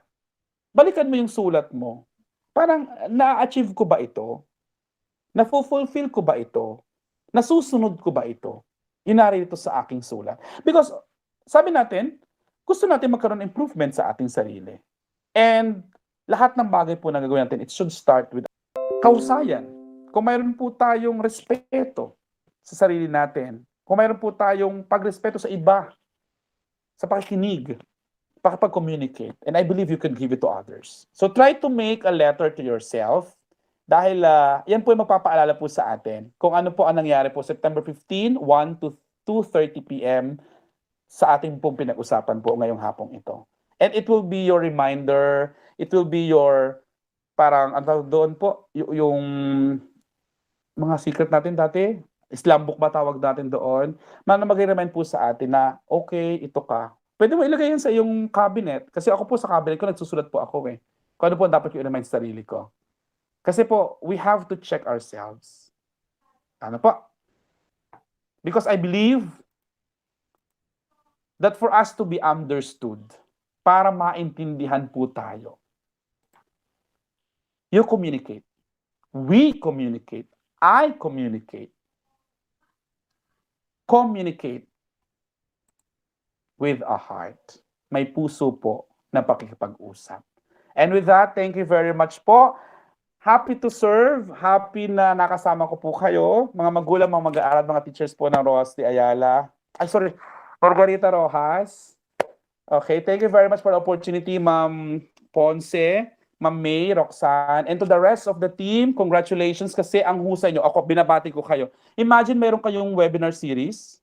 balikan mo yung sulat mo. Parang, na-achieve ko ba ito? Na-fulfill ko ba ito? Nasusunod ko ba ito? Inari ito sa aking sulat. Because, sabi natin, gusto natin magkaroon ng improvement sa ating sarili. And lahat ng bagay po na gagawin natin, it should start with kahusayan. Kung mayroon po tayong respeto sa sarili natin, kung mayroon po tayong pagrespeto sa iba, sa pakikinig, pakipag-communicate, and I believe you can give it to others. So try to make a letter to yourself dahil yan po yung magpapaalala po sa atin kung ano po ang nangyari po September 15, 1 to 2:30 p.m. sa ating pong pinag-usapan po ngayong hapong ito. And it will be your reminder, it will be your, parang, ano doon po, yung mga secret natin dati, Islam book ba tawag natin doon, mag-remind po sa atin na, okay, ito ka. Pwede mo ilagay yan sa iyong cabinet, kasi ako po sa cabinet ko, nagsusulat po ako Kung ano po dapat yung i-remind sa sarili ko. Kasi po, we have to check ourselves. Ano po? Because I believe that for us to be understood, para maintindihan po tayo, you communicate. We communicate. I communicate. Communicate with a heart. May puso po na pakikipag-usap. And with that, thank you very much po. Happy to serve. Happy na nakasama ko po kayo. Mga magulang, mga mag-aaral, mga teachers po ng Rojas de Ayala. Margarita Rojas. Okay, thank you very much for the opportunity, Ma'am Ponce, Ma'am May, Roxanne, and to the rest of the team, congratulations kasi ang husay nyo. Ako, binabati ko kayo. Imagine meron kayong webinar series.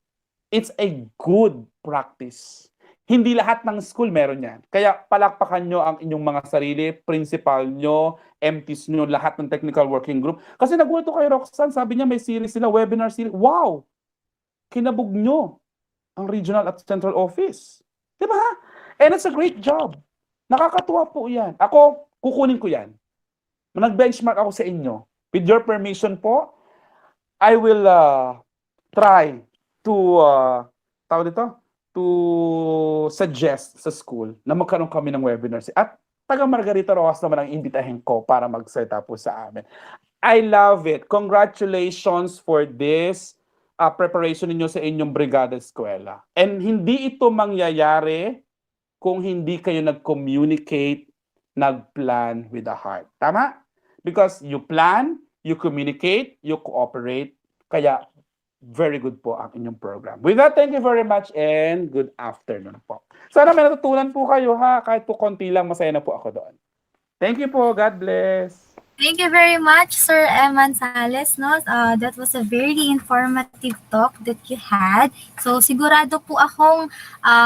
It's a good practice. Hindi lahat ng school meron yan. Kaya palakpakan nyo ang inyong mga sarili, principal nyo, MTs nyo, lahat ng technical working group. Kasi nagulat ko kay Roxanne, sabi niya may series sila, webinar series. Wow! Kinabog nyo ang regional at central office. Diba? And it's a great job. Nakakatuwa po yan. Ako, kukunin ko yan. Nag-benchmark ako sa inyo. With your permission po, I will try to, to suggest sa school na magkaroon kami ng webinars. At taga Margarita Rojas naman ang imbitahin ko para magsalita po sa amin. I love it. Congratulations for this preparation ninyo sa inyong Brigada Eskwela. And hindi ito mangyayari kung hindi kayo nag-communicate, nag-plan with the heart. Tama? Because you plan, you communicate, you cooperate. Kaya, very good po ang inyong program. With that, thank you very much and good afternoon po. Sana may natutunan po kayo ha. Kahit po konti lang, masaya na po ako doon. Thank you po. God bless. Thank you very much, Sir Eman Sales. No? That was a very informative talk that you had. So, sigurado po akong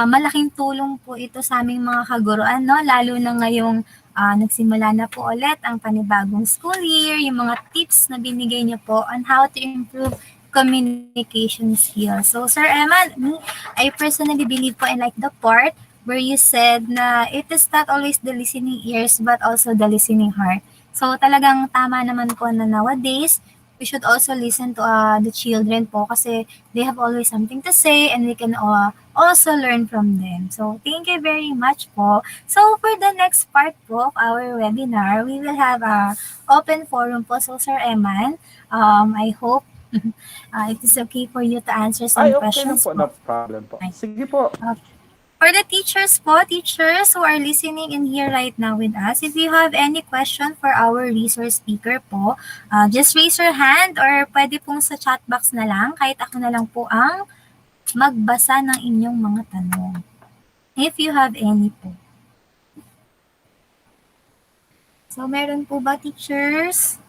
malaking tulong po ito sa aming mga kaguruan, no? Lalo na ngayong nagsimula na po ulit ang panibagong school year, yung mga tips na binigay niyo po on how to improve communication skills. So, Sir Eman, I personally believe po in like the part where you said na it is not always the listening ears but also the listening heart. So talagang tama naman po na nowadays, we should also listen to the children po kasi they have always something to say and we can also learn from them. So thank you very much po. So for the next part po of our webinar, we will have a open forum po. So Sir Eman, I hope it is okay for you to answer some Ay, okay lang questions po. po. No problem po. Sige po. For the teachers po, teachers who are listening in here right now with us, if you have any question for our resource speaker po, just raise your hand or pwede pong sa chat box na lang, kahit ako na lang po ang magbasa ng inyong mga tanong. If you have any po. So, meron po ba teachers?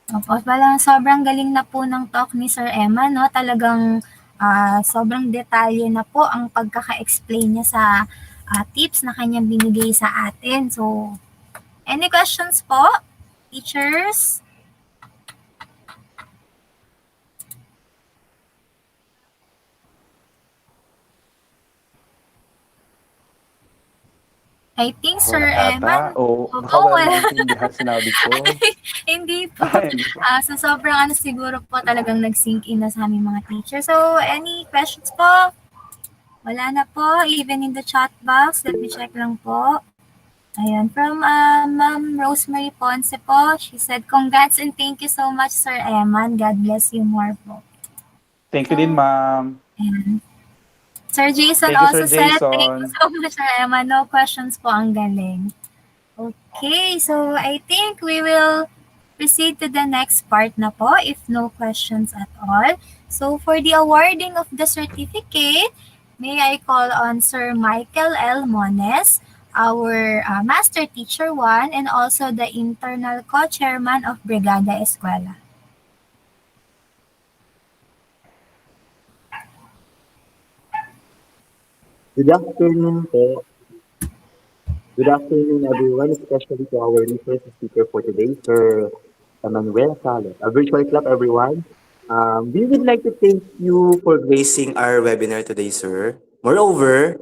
Opo, sobrang galing na po ng talk ni Sir Emma, no? Talagang sobrang detalye na po ang pagkaka-explain niya sa tips na kanyang binigay sa atin. So, any questions po, teachers? I think Sir Emma, O baka wala naintindihan sinabi ko. hindi po. Ay, hindi po. So sobrang siguro po talagang nag-sink in na sa aming mga teachers. So any questions po? Wala na po, even in the chat box. Let me check lang po. Ayan, from Ma'am Rosemary Ponce po. She said, congrats and thank you so much, Sir Eman. God bless you more po. Thank you din, ma'am. Ayan. Sir Jason Thank you, also Sir said, thank you Jason. so much, Sir Eman. No questions po, ang galing. Okay, so I think we will proceed to the next part na po if no questions at all. So for the awarding of the certificate, may I call on Sir Michael L. Mones, our Master Teacher 1 and also the internal co-chairman of Brigada Eskwela. Good afternoon po. Good afternoon, everyone, especially to our resource speaker for today, Sir Manuel Sales. A virtual clap, everyone. We would like to thank you for Gracing our webinar today, sir. Moreover,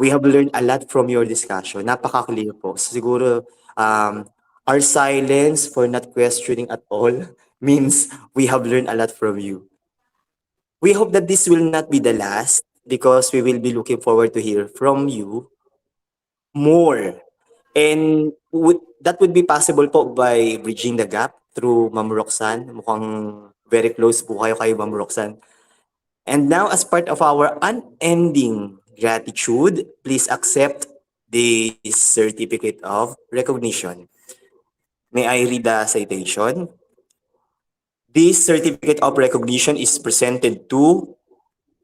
we have learned a lot from your discussion. Napaka-clear po. Siguro, our silence for not questioning at all means we have learned a lot from you. We hope that this will not be the last because we will be looking forward to hear from you more. And that would be possible po by bridging the gap through Ma'am Roxanne. Mukhang very close po kayo kay Ma'am Roxanne. And now, as part of our unending gratitude, please accept this certificate of recognition. May I read the citation? This certificate of recognition is presented to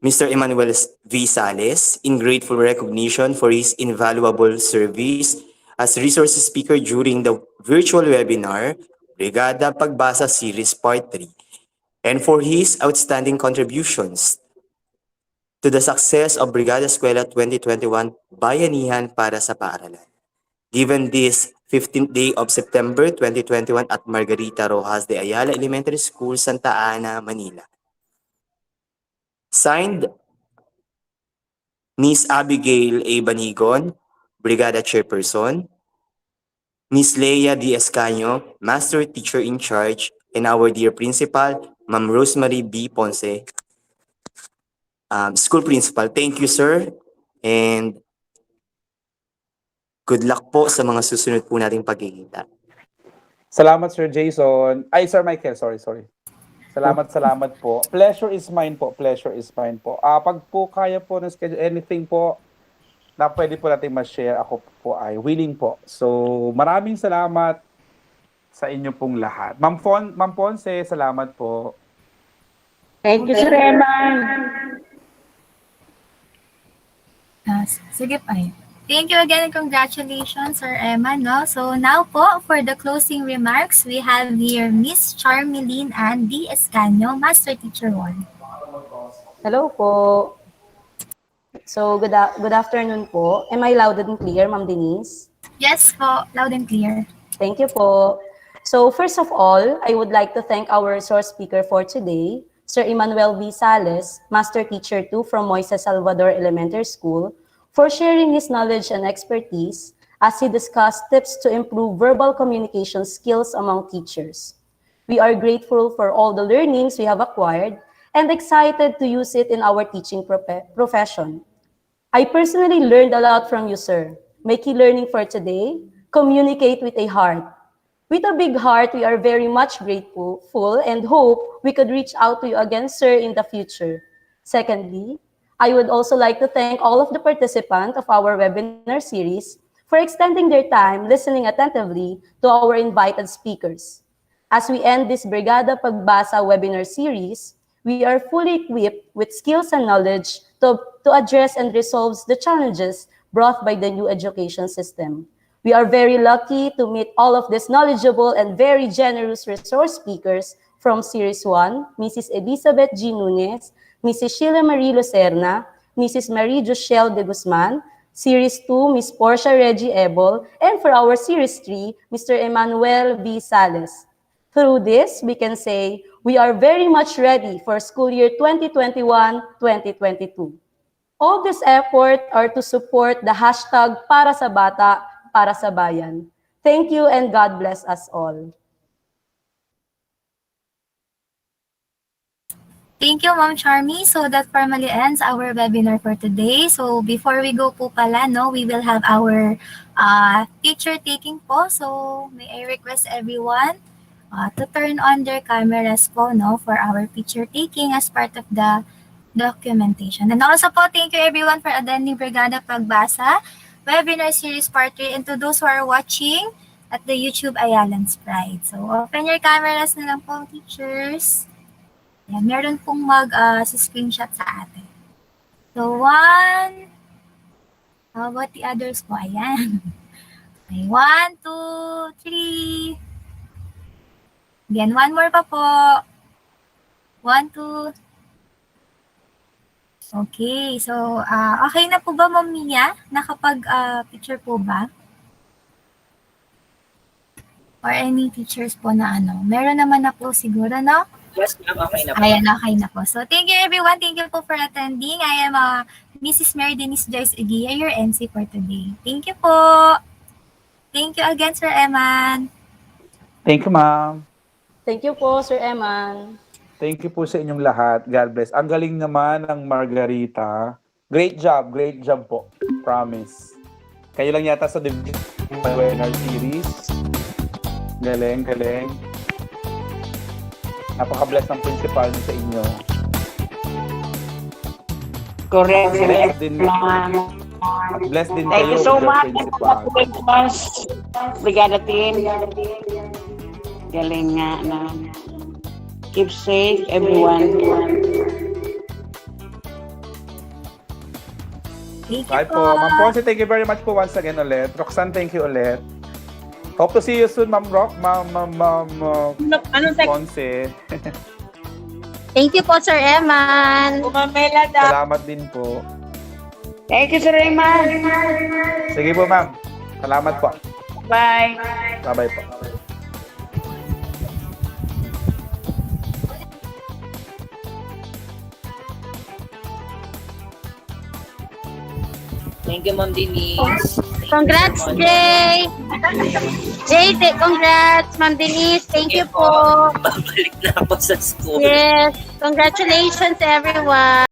Mr. Emmanuel V. Sales in grateful recognition for his invaluable service as resource speaker during the virtual webinar, Brigada Pagbasa Series Part 3, and for his outstanding contributions to the success of Brigada Eskwela 2021 Bayanihan para sa Paaralan. Given this 15th day of September 2021 at Margarita Rojas de Ayala Elementary School, Santa Ana, Manila. Signed, Miss Abigail A. Banigon, Brigada Chairperson, Miss Leia D. Escaño, Master Teacher in Charge, and our dear Principal, Ma'am Rosemary B. Ponce, School Principal. Thank you, sir. And good luck po sa mga susunod po nating pagkikita. Salamat, Sir Jason. Ay, Sir Michael, sorry. Salamat po. Pleasure is mine po. Pag po kaya po ng schedule, anything po na pwede po natin ma-share, ako po ay willing po. So, maraming salamat sa inyo pong lahat. Ma'am Ponce, salamat po. Thank you, Sir Eman. Sige pa. Thank you again and congratulations, Sir Emma. No? So now po, for the closing remarks, we have here Miss Charmeline and D. Escanio, Master Teacher 1. Hello po. So, good afternoon po. Am I loud and clear, Ma'am Denise? Yes po, loud and clear. Thank you po. So, first of all, I would like to thank our resource speaker for today, Sir Emmanuel V. Sales, Master Teacher 2 from Moises Salvador Elementary School, for sharing his knowledge and expertise as he discussed tips to improve verbal communication skills among teachers. We are grateful for all the learnings we have acquired and excited to use it in our teaching profession. I personally learned a lot from you, sir. My key learning for today, communicate with a heart. With a big heart, we are very much grateful and hope we could reach out to you again, sir, in the future. Secondly, I would also like to thank all of the participants of our webinar series for extending their time listening attentively to our invited speakers. As we end this Brigada Pagbasa webinar series, we are fully equipped with skills and knowledge to address and resolve the challenges brought by the new education system. We are very lucky to meet all of these knowledgeable and very generous resource speakers from Series 1, Mrs. Elizabeth G. Nunez, Mrs. Sheila Marie Lucerna, Mrs. Marie Jochelle de Guzman, Series 2, Ms. Portia Reggie Ebol, and for our Series 3, Mr. Emmanuel V. Sales. Through this, we can say we are very much ready for school year 2021-2022. All this effort are to support the hashtag para sa bata, para sa bayan. Thank you and God bless us all. Thank you, Ma'am Charmy. So that formally ends our webinar for today. So before we go po pala, no, we will have our picture taking po. So may I request everyone to turn on their cameras po, no, for our picture taking as part of the documentation. And also po, thank you everyone for attending Brigada Pagbasa webinar series part 3, and to those who are watching at the YouTube Ayalan's Pride. So open your cameras na lang po, teachers. Yan, meron pong mag-screenshot sa atin. So, 1. How about the others po? Ayan. Okay, 1, 2, 3. Again, one more pa po. 1, 2. Okay, so, okay na po ba, Ma'am Mia? Nakapag-picture po ba? Or any teachers po na ano? Meron naman na po siguro, no? Yes, ma'am. Okay na po. Ayan, okay na po. So, thank you everyone. Thank you po for attending. I am Mrs. Mary Denise Joyce Eguia, your MC for today. Thank you po. Thank you again, Sir Eman. Thank you, ma'am. Thank you po, Sir Eman. Thank you po sa inyong lahat. God bless. Ang galing naman ng Margarita. Great job po. Promise. Kayo lang yata sa webinar series. Galing. Napaka-bless ng principal sa inyo. Correct. Bless din Thank kayo you so with your much. principal. Brigada team. Galing nga na. Keep safe, everyone. Thank you Bye po. Ma'am Ponce, thank you very much po once again ulit. Roxanne, thank you ulit. Hope to see you soon, Ma'am Rock, Ma'am Ponce. Thank you po, Sir Eman. Salamat din po. Thank you, Sir Raymond. Sige po, ma'am. Salamat po. Bye. Bye-bye po. Thank you, Ma'am Denise. Congrats, Jay! Jay, congrats, Ma'am Denise. Thank you po. Babalik na ako sa school. Yes, congratulations everyone.